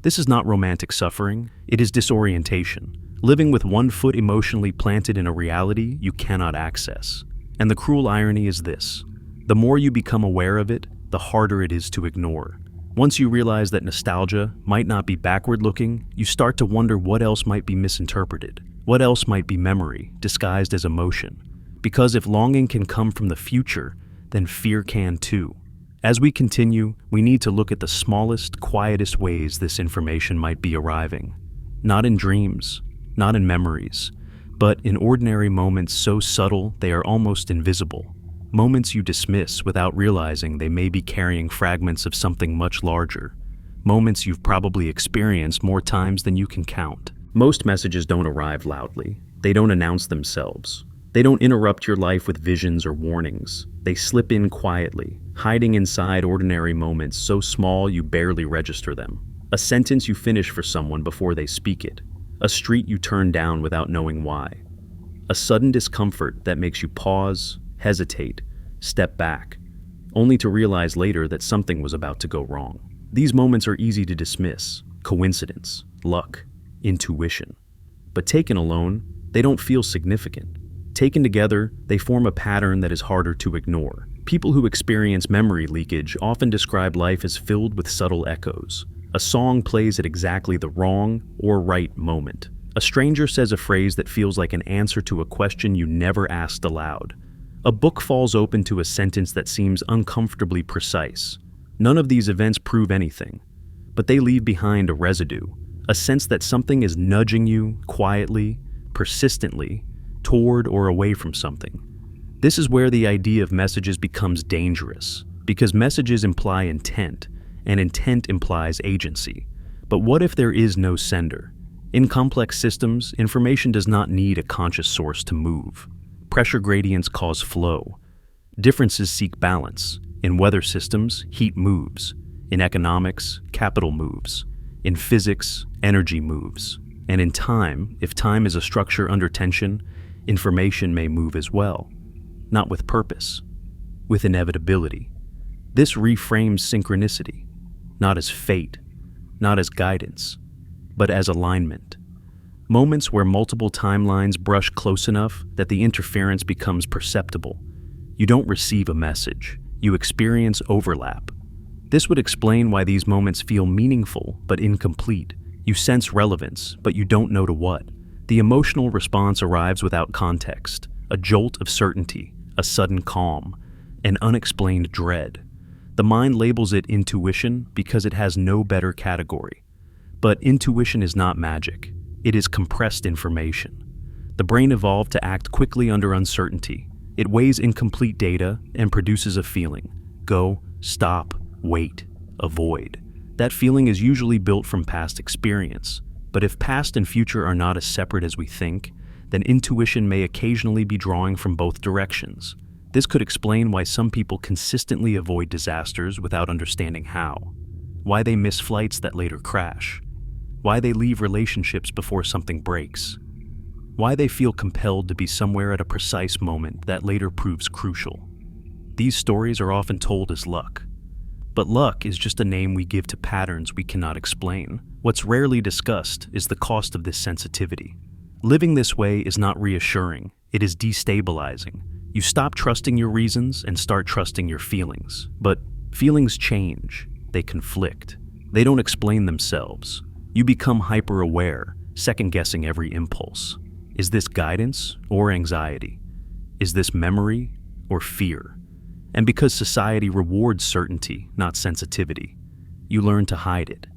This is not romantic suffering, it is disorientation, living with one foot emotionally planted in a reality you cannot access. And the cruel irony is this: the more you become aware of it, the harder it is to ignore. Once you realize that nostalgia might not be backward-looking, you start to wonder what else might be misinterpreted, what else might be memory, disguised as emotion. Because if longing can come from the future, then fear can too. As we continue, we need to look at the smallest, quietest ways this information might be arriving. Not in dreams, not in memories, but in ordinary moments so subtle they are almost invisible. Moments you dismiss without realizing they may be carrying fragments of something much larger. Moments you've probably experienced more times than you can count. Most messages don't arrive loudly. They don't announce themselves. They don't interrupt your life with visions or warnings. They slip in quietly, hiding inside ordinary moments so small you barely register them. A sentence you finish for someone before they speak it. A street you turn down without knowing why. A sudden discomfort that makes you pause, hesitate, step back, only to realize later that something was about to go wrong. These moments are easy to dismiss: coincidence, luck, intuition. But taken alone, they don't feel significant. Taken together, they form a pattern that is harder to ignore. People who experience memory leakage often describe life as filled with subtle echoes. A song plays at exactly the wrong or right moment. A stranger says a phrase that feels like an answer to a question you never asked aloud. A book falls open to a sentence that seems uncomfortably precise. None of these events prove anything, but they leave behind a residue, a sense that something is nudging you quietly, persistently, toward or away from something. This is where the idea of messages becomes dangerous, because messages imply intent, and intent implies agency. But what if there is no sender? In complex systems, information does not need a conscious source to move. Pressure gradients cause flow. Differences seek balance. In weather systems, heat moves. In economics, capital moves. In physics, energy moves. And in time, if time is a structure under tension, information may move as well. Not with purpose, with inevitability. This reframes synchronicity, not as fate, not as guidance, but as alignment. Moments where multiple timelines brush close enough that the interference becomes perceptible. You don't receive a message, you experience overlap. This would explain why these moments feel meaningful but incomplete. You sense relevance, but you don't know to what. The emotional response arrives without context, a jolt of certainty, a sudden calm, an unexplained dread. The mind labels it intuition because it has no better category. But intuition is not magic. It is compressed information. The brain evolved to act quickly under uncertainty. It weighs incomplete data and produces a feeling. Go, stop, wait, avoid. That feeling is usually built from past experience. But if past and future are not as separate as we think, then intuition may occasionally be drawing from both directions. This could explain why some people consistently avoid disasters without understanding how. Why they miss flights that later crash. Why they leave relationships before something breaks. Why they feel compelled to be somewhere at a precise moment that later proves crucial. These stories are often told as luck. But luck is just a name we give to patterns we cannot explain. What's rarely discussed is the cost of this sensitivity. Living this way is not reassuring, it is destabilizing. You stop trusting your reasons and start trusting your feelings. But feelings change, they conflict. They don't explain themselves. You become hyper-aware, second-guessing every impulse. Is this guidance or anxiety? Is this memory or fear? And because society rewards certainty, not sensitivity, you learn to hide it.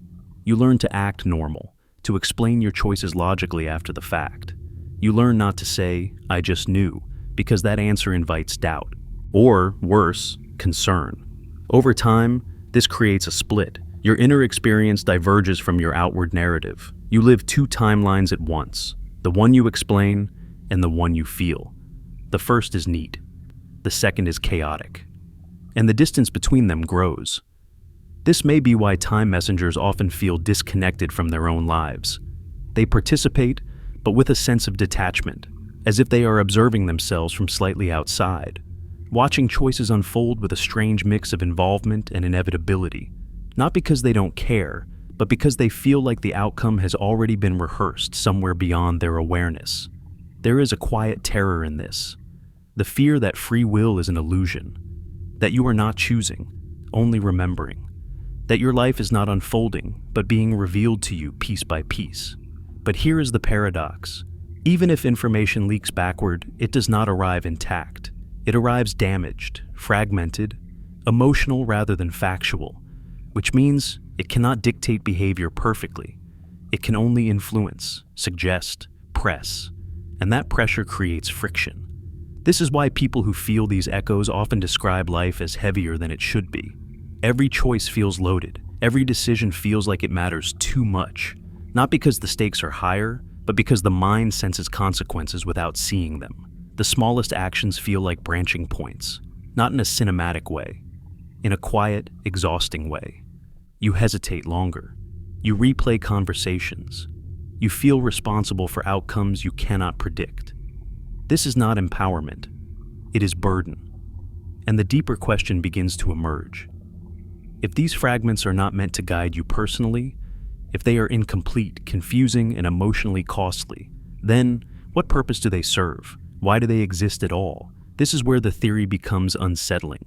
You learn to act normal, to explain your choices logically after the fact. You learn not to say, "I just knew," because that answer invites doubt. Or, worse, concern. Over time, this creates a split. Your inner experience diverges from your outward narrative. You live two timelines at once, the one you explain and the one you feel. The first is neat. The second is chaotic. And the distance between them grows. This may be why time messengers often feel disconnected from their own lives. They participate, but with a sense of detachment, as if they are observing themselves from slightly outside, watching choices unfold with a strange mix of involvement and inevitability, not because they don't care, but because they feel like the outcome has already been rehearsed somewhere beyond their awareness. There is a quiet terror in this, the fear that free will is an illusion, that you are not choosing, only remembering, that your life is not unfolding, but being revealed to you piece by piece. But here is the paradox. Even if information leaks backward, it does not arrive intact. It arrives damaged, fragmented, emotional rather than factual, which means it cannot dictate behavior perfectly. It can only influence, suggest, press, and that pressure creates friction. This is why people who feel these echoes often describe life as heavier than it should be. Every choice feels loaded. Every decision feels like it matters too much, not because the stakes are higher, but because the mind senses consequences without seeing them. The smallest actions feel like branching points, not in a cinematic way, in a quiet, exhausting way. You hesitate longer. You replay conversations. You feel responsible for outcomes you cannot predict. This is not empowerment. It is burden. And the deeper question begins to emerge. If these fragments are not meant to guide you personally, if they are incomplete, confusing, and emotionally costly, then what purpose do they serve? Why do they exist at all? This is where the theory becomes unsettling.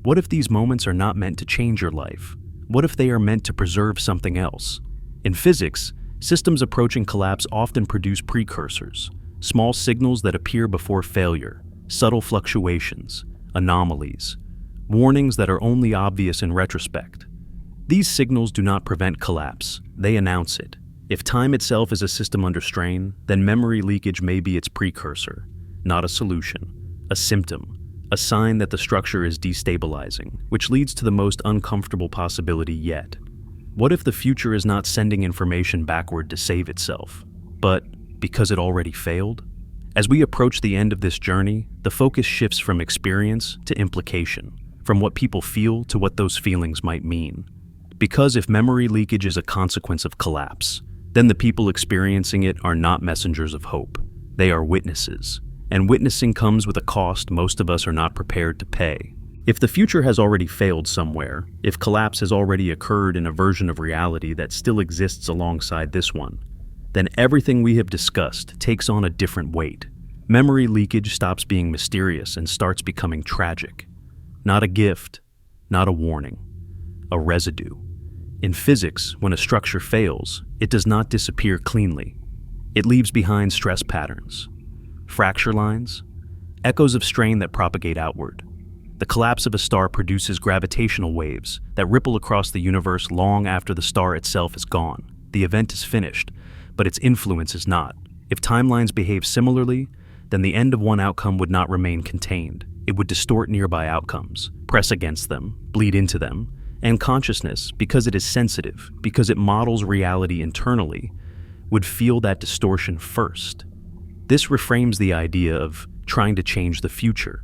What if these moments are not meant to change your life? What if they are meant to preserve something else? In physics, systems approaching collapse often produce precursors, small signals that appear before failure, subtle fluctuations, anomalies, warnings that are only obvious in retrospect. These signals do not prevent collapse, they announce it. If time itself is a system under strain, then memory leakage may be its precursor, not a solution, a symptom, a sign that the structure is destabilizing, which leads to the most uncomfortable possibility yet. What if the future is not sending information backward to save itself, but because it already failed? As we approach the end of this journey, the focus shifts from experience to implication, from what people feel to what those feelings might mean. Because if memory leakage is a consequence of collapse, then the people experiencing it are not messengers of hope. They are witnesses, and witnessing comes with a cost most of us are not prepared to pay. If the future has already failed somewhere, if collapse has already occurred in a version of reality that still exists alongside this one, then everything we have discussed takes on a different weight. Memory leakage stops being mysterious and starts becoming tragic. Not a gift, not a warning, a residue. In physics, when a structure fails, it does not disappear cleanly. It leaves behind stress patterns, fracture lines, echoes of strain that propagate outward. The collapse of a star produces gravitational waves that ripple across the universe long after the star itself is gone. The event is finished, but its influence is not. If timelines behave similarly, then the end of one outcome would not remain contained. It would distort nearby outcomes, press against them, bleed into them, and consciousness, because it is sensitive, because it models reality internally, would feel that distortion first. This reframes the idea of trying to change the future.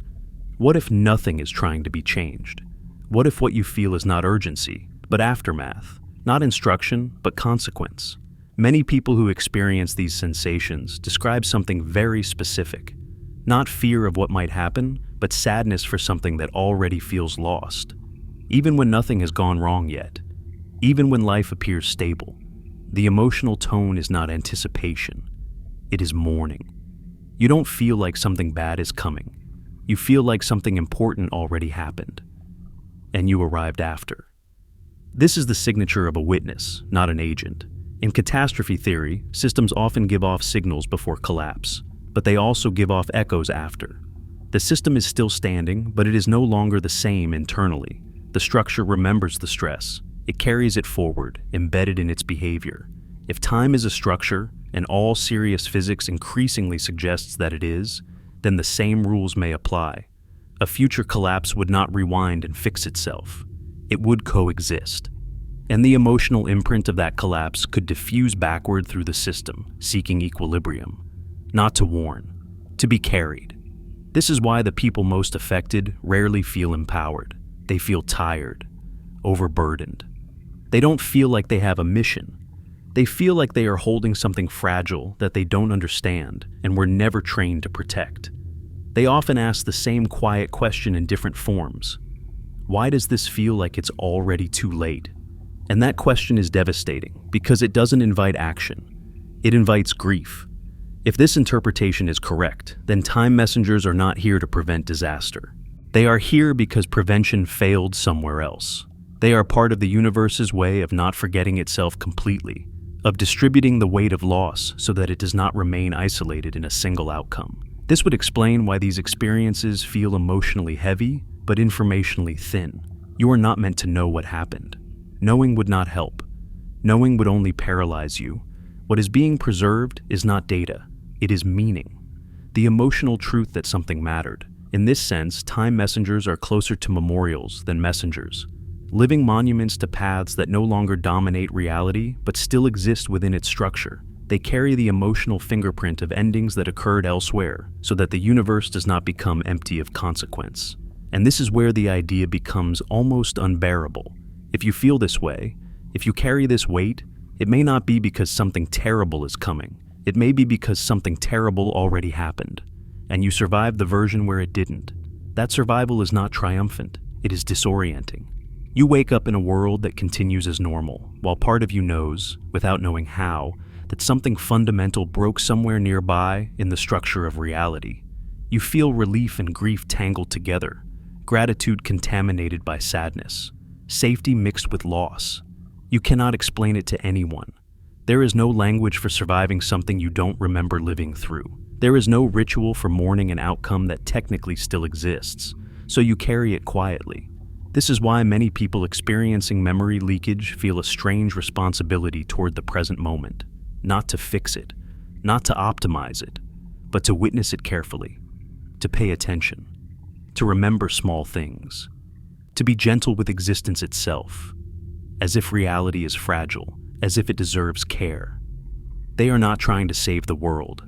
What if nothing is trying to be changed? What if what you feel is not urgency, but aftermath? Not instruction, but consequence? Many people who experience these sensations describe something very specific. Not fear of what might happen, but sadness for something that already feels lost. Even when nothing has gone wrong yet, even when life appears stable, the emotional tone is not anticipation. It is mourning. You don't feel like something bad is coming. You feel like something important already happened, and you arrived after. This is the signature of a witness, not an agent. In catastrophe theory, systems often give off signals before collapse, but they also give off echoes after. The system is still standing, but it is no longer the same internally. The structure remembers the stress. It carries it forward, embedded in its behavior. If time is a structure, and all serious physics increasingly suggests that it is, then the same rules may apply. A future collapse would not rewind and fix itself. It would coexist. And the emotional imprint of that collapse could diffuse backward through the system, seeking equilibrium. Not to warn, to be carried. This is why the people most affected rarely feel empowered. They feel tired, overburdened. They don't feel like they have a mission. They feel like they are holding something fragile that they don't understand and were never trained to protect. They often ask the same quiet question in different forms. Why does this feel like it's already too late? And that question is devastating because it doesn't invite action. It invites grief. If this interpretation is correct, then time messengers are not here to prevent disaster. They are here because prevention failed somewhere else. They are part of the universe's way of not forgetting itself completely, of distributing the weight of loss so that it does not remain isolated in a single outcome. This would explain why these experiences feel emotionally heavy, but informationally thin. You are not meant to know what happened. Knowing would not help. Knowing would only paralyze you. What is being preserved is not data, it is meaning. The emotional truth that something mattered. In this sense, time messengers are closer to memorials than messengers. Living monuments to paths that no longer dominate reality, but still exist within its structure. They carry the emotional fingerprint of endings that occurred elsewhere, so that the universe does not become empty of consequence. And this is where the idea becomes almost unbearable. If you feel this way, if you carry this weight, it may not be because something terrible is coming. It may be because something terrible already happened, and you survived the version where it didn't. That survival is not triumphant, it is disorienting. You wake up in a world that continues as normal, while part of you knows, without knowing how, that something fundamental broke somewhere nearby in the structure of reality. You feel relief and grief tangled together, gratitude contaminated by sadness, safety mixed with loss. You cannot explain it to anyone. There is no language for surviving something you don't remember living through. There is no ritual for mourning an outcome that technically still exists, so you carry it quietly. This is why many people experiencing memory leakage feel a strange responsibility toward the present moment. Not to fix it, not to optimize it, but to witness it carefully, to pay attention, to remember small things, to be gentle with existence itself, as if reality is fragile, as if it deserves care. They are not trying to save the world.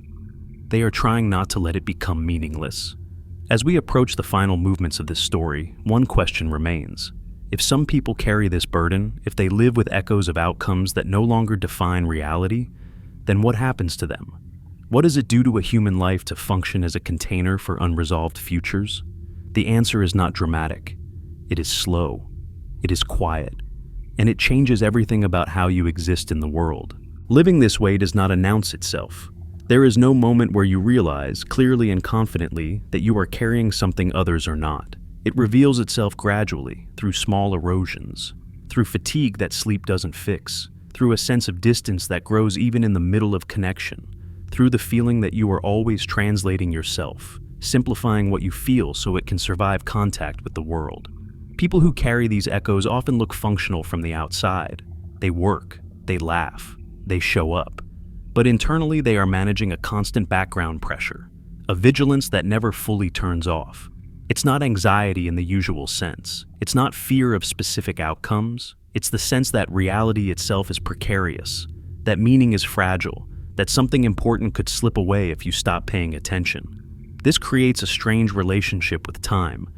They are trying not to let it become meaningless. As we approach the final movements of this story, one question remains. If some people carry this burden, if they live with echoes of outcomes that no longer define reality, then what happens to them? What does it do to a human life to function as a container for unresolved futures? The answer is not dramatic. It is slow. It is quiet. And it changes everything about how you exist in the world. Living this way does not announce itself. There is no moment where you realize, clearly and confidently, that you are carrying something others are not. It reveals itself gradually, through small erosions, through fatigue that sleep doesn't fix, through a sense of distance that grows even in the middle of connection, through the feeling that you are always translating yourself, simplifying what you feel so it can survive contact with the world. People who carry these echoes often look functional from the outside. They work, they laugh, they show up. But internally they are managing a constant background pressure, a vigilance that never fully turns off. It's not anxiety in the usual sense. It's not fear of specific outcomes. It's the sense that reality itself is precarious, that meaning is fragile, that something important could slip away if you stop paying attention. This creates a strange relationship with time.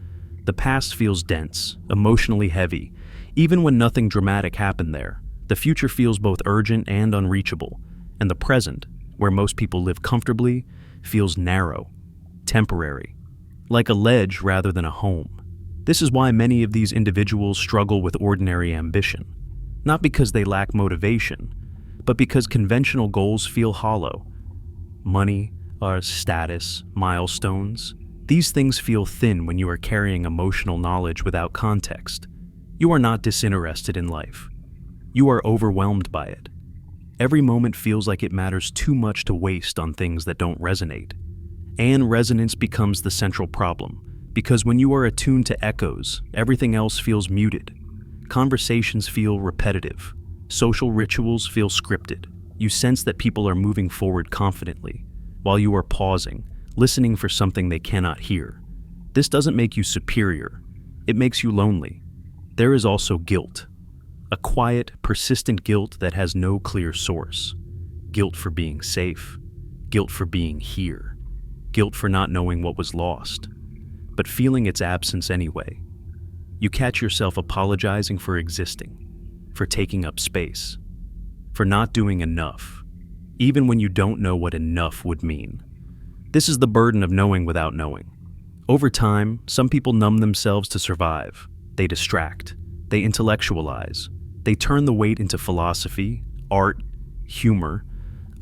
The past feels dense, emotionally heavy, even when nothing dramatic happened there. The future feels both urgent and unreachable, and the present, where most people live comfortably, feels narrow, temporary, like a ledge rather than a home. This is why many of these individuals struggle with ordinary ambition, not because they lack motivation, but because conventional goals feel hollow. Money, our status, milestones, these things feel thin when you are carrying emotional knowledge without context. You are not disinterested in life. You are overwhelmed by it. Every moment feels like it matters too much to waste on things that don't resonate. And resonance becomes the central problem, because when you are attuned to echoes, everything else feels muted. Conversations feel repetitive. Social rituals feel scripted. You sense that people are moving forward confidently, while you are pausing, listening for something they cannot hear. This doesn't make you superior. It makes you lonely. There is also guilt. A quiet, persistent guilt that has no clear source. Guilt for being safe. Guilt for being here. Guilt for not knowing what was lost, but feeling its absence anyway. You catch yourself apologizing for existing, for taking up space, for not doing enough, even when you don't know what enough would mean. This is the burden of knowing without knowing. Over time, some people numb themselves to survive. They distract. They intellectualize. They turn the weight into philosophy, art, humor.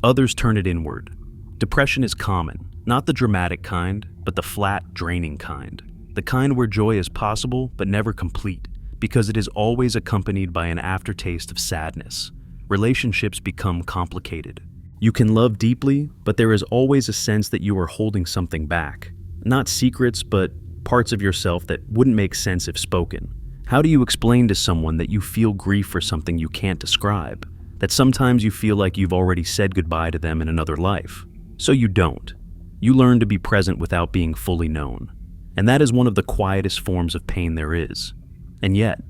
Others turn it inward. Depression is common, not the dramatic kind, but the flat, draining kind. The kind where joy is possible but never complete, because it is always accompanied by an aftertaste of sadness. relationships become complicated. You can love deeply, but there is always a sense that you are holding something back. Not secrets, but parts of yourself that wouldn't make sense if spoken. How do you explain to someone that you feel grief for something you can't describe? That sometimes you feel like you've already said goodbye to them in another life? So you don't. You learn to be present without being fully known. And that is one of the quietest forms of pain there is. And yet,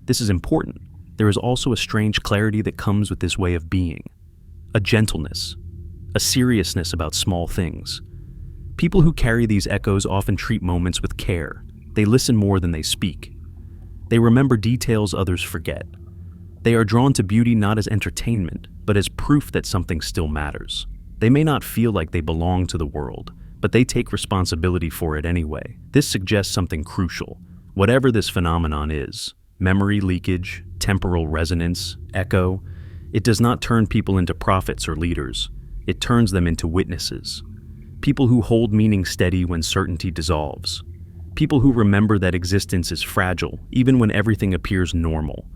this is important. There is also a strange clarity that comes with this way of being. A gentleness, a seriousness about small things. People who carry these echoes often treat moments with care. They listen more than they speak. They remember details others forget. They are drawn to beauty not as entertainment, but as proof that something still matters. They may not feel like they belong to the world, but they take responsibility for it anyway. This suggests something crucial. Whatever this phenomenon is, memory leakage, temporal resonance, echo, it does not turn people into prophets or leaders. It turns them into witnesses. People who hold meaning steady when certainty dissolves. People who remember that existence is fragile, even when everything appears normal.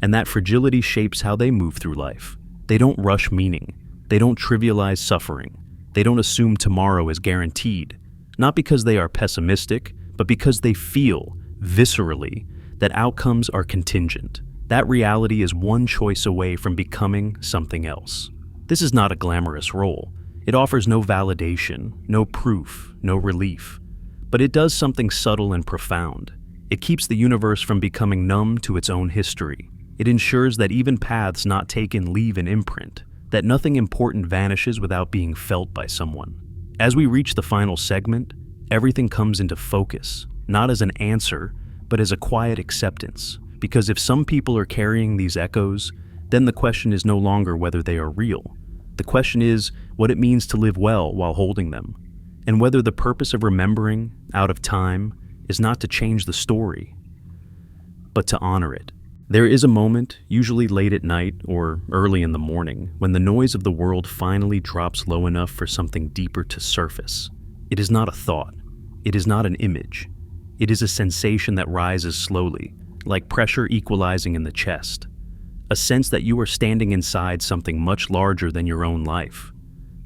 And that fragility shapes how they move through life. They don't rush meaning. They don't trivialize suffering. They don't assume tomorrow is guaranteed. Not because they are pessimistic, but because they feel, viscerally, that outcomes are contingent. That reality is one choice away from becoming something else. This is not a glamorous role. It offers no validation, no proof, no relief. But it does something subtle and profound. It keeps the universe from becoming numb to its own history. It ensures that even paths not taken leave an imprint, that nothing important vanishes without being felt by someone. As we reach the final segment, everything comes into focus, not as an answer, but as a quiet acceptance. Because if some people are carrying these echoes, then the question is no longer whether they are real. The question is what it means to live well while holding them, and whether the purpose of remembering, out of time, is not to change the story, but to honor it. There is a moment, usually late at night or early in the morning, when the noise of the world finally drops low enough for something deeper to surface. It is not a thought. It is not an image. It is a sensation that rises slowly, like pressure equalizing in the chest. A sense that you are standing inside something much larger than your own life.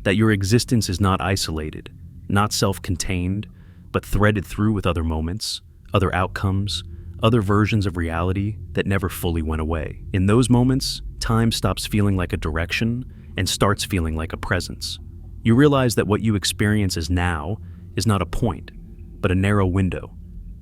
That your existence is not isolated, not self-contained, but threaded through with other moments, other outcomes, other versions of reality that never fully went away. In those moments, time stops feeling like a direction and starts feeling like a presence. You realize that what you experience as now is not a point, but a narrow window,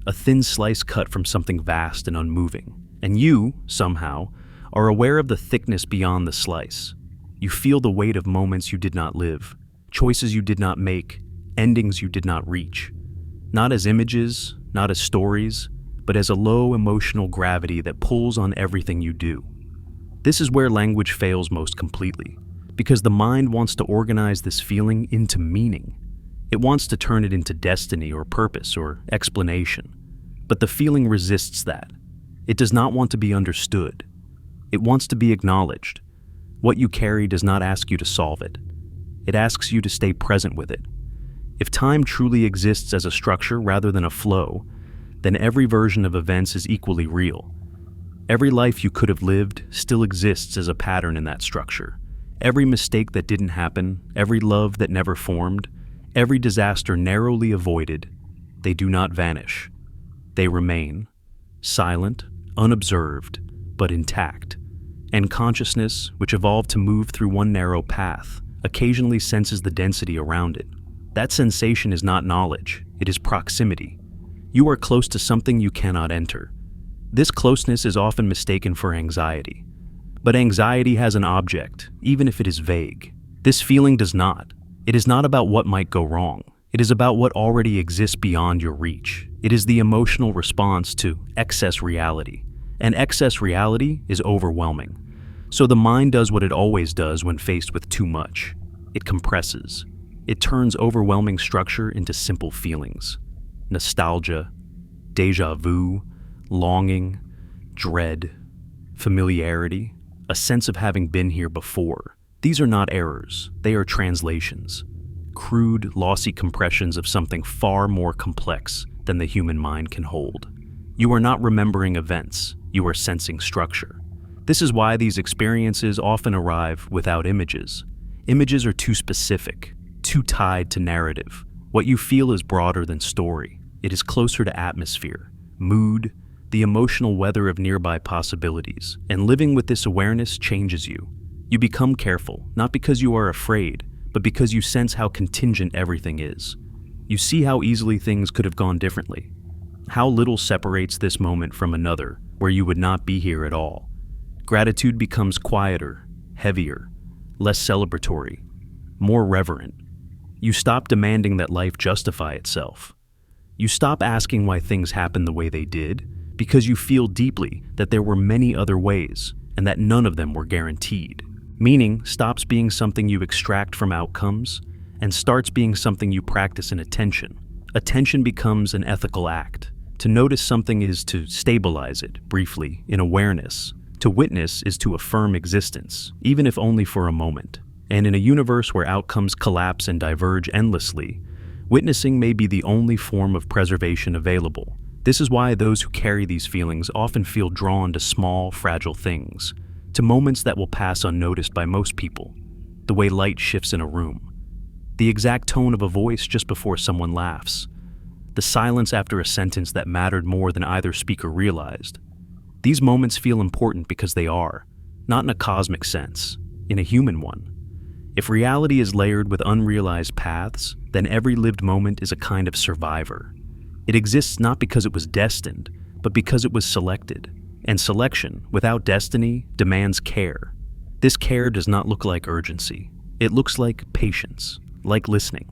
a thin slice cut from something vast and unmoving. And you, somehow, are aware of the thickness beyond the slice. You feel the weight of moments you did not live, choices you did not make, endings you did not reach. Not as images, not as stories, but as a low emotional gravity that pulls on everything you do. This is where language fails most completely, because the mind wants to organize this feeling into meaning. It wants to turn it into destiny or purpose or explanation. But the feeling resists that. It does not want to be understood. It wants to be acknowledged. What you carry does not ask you to solve it. It asks you to stay present with it. If time truly exists as a structure rather than a flow, then every version of events is equally real. Every life you could have lived still exists as a pattern in that structure. Every mistake that didn't happen, every love that never formed, every disaster narrowly avoided, they do not vanish. They remain, silent, unobserved, but intact. And consciousness, which evolved to move through one narrow path, occasionally senses the density around it. That sensation is not knowledge, it is proximity. You are close to something you cannot enter. This closeness is often mistaken for anxiety. But anxiety has an object, even if it is vague. This feeling does not. It is not about what might go wrong. It is about what already exists beyond your reach. It is the emotional response to excess reality. And excess reality is overwhelming. So the mind does what it always does when faced with too much. It compresses. It turns overwhelming structure into simple feelings. Nostalgia, déjà vu, longing, dread, familiarity, a sense of having been here before. These are not errors, they are translations. Crude, lossy compressions of something far more complex than the human mind can hold. You are not remembering events, you are sensing structure. This is why these experiences often arrive without images. Images are too specific, too tied to narrative. What you feel is broader than story. It is closer to atmosphere, mood, the emotional weather of nearby possibilities. And living with this awareness changes you. You become careful, not because you are afraid, but because you sense how contingent everything is. You see how easily things could have gone differently. How little separates this moment from another, where you would not be here at all. Gratitude becomes quieter, heavier, less celebratory, more reverent. You stop demanding that life justify itself. You stop asking why things happen the way they did, because you feel deeply that there were many other ways, and that none of them were guaranteed. Meaning stops being something you extract from outcomes, and starts being something you practice in attention. Attention becomes an ethical act. To notice something is to stabilize it, briefly, in awareness. To witness is to affirm existence, even if only for a moment. And in a universe where outcomes collapse and diverge endlessly, witnessing may be the only form of preservation available. This is why those who carry these feelings often feel drawn to small, fragile things, to moments that will pass unnoticed by most people. The way light shifts in a room, the exact tone of a voice just before someone laughs, the silence after a sentence that mattered more than either speaker realized. These moments feel important because they are, not in a cosmic sense, in a human one. If reality is layered with unrealized paths, then every lived moment is a kind of survivor. It exists not because it was destined, but because it was selected. And selection, without destiny, demands care. This care does not look like urgency. It looks like patience, like listening,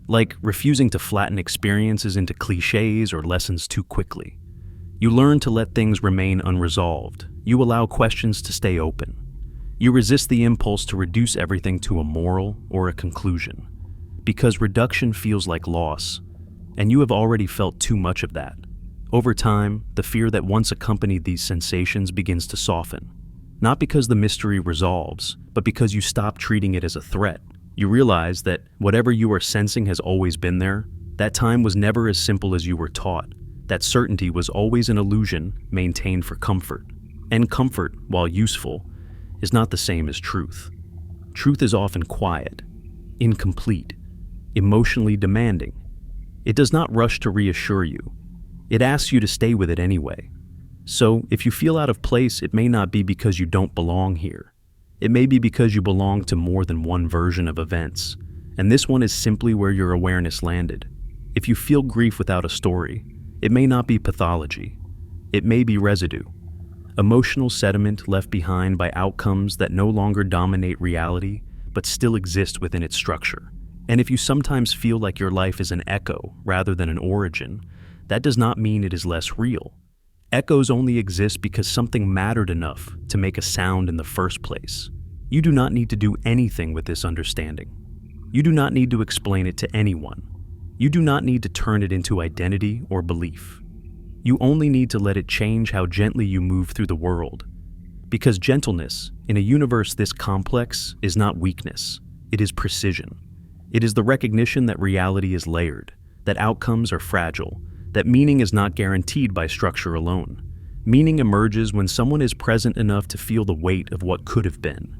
like refusing to flatten experiences into cliches or lessons too quickly. You learn to let things remain unresolved. You allow questions to stay open. You resist the impulse to reduce everything to a moral or a conclusion, because reduction feels like loss, and you have already felt too much of that. Over time, the fear that once accompanied these sensations begins to soften, not because the mystery resolves, but because you stop treating it as a threat. You realize that whatever you are sensing has always been there. That time was never as simple as you were taught. That certainty was always an illusion maintained for comfort. And comfort, while useful, is not the same as truth. Truth is often quiet, incomplete, emotionally demanding. It does not rush to reassure you. It asks you to stay with it anyway. So, if you feel out of place, it may not be because you don't belong here. It may be because you belong to more than one version of events, and this one is simply where your awareness landed. If you feel grief without a story, it may not be pathology. It may be residue. Emotional sediment left behind by outcomes that no longer dominate reality, but still exist within its structure. And if you sometimes feel like your life is an echo rather than an origin, that does not mean it is less real. Echoes only exist because something mattered enough to make a sound in the first place. You do not need to do anything with this understanding. You do not need to explain it to anyone. You do not need to turn it into identity or belief. You only need to let it change how gently you move through the world. Because gentleness, in a universe this complex, is not weakness. It is precision. It is the recognition that reality is layered, that outcomes are fragile, that meaning is not guaranteed by structure alone. Meaning emerges when someone is present enough to feel the weight of what could have been,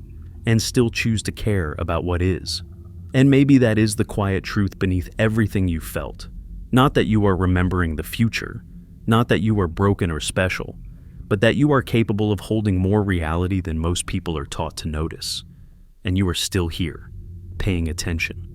and still choose to care about what is. And maybe that is the quiet truth beneath everything you felt. Not that you are remembering the future, not that you are broken or special, but that you are capable of holding more reality than most people are taught to notice. And you are still here, paying attention.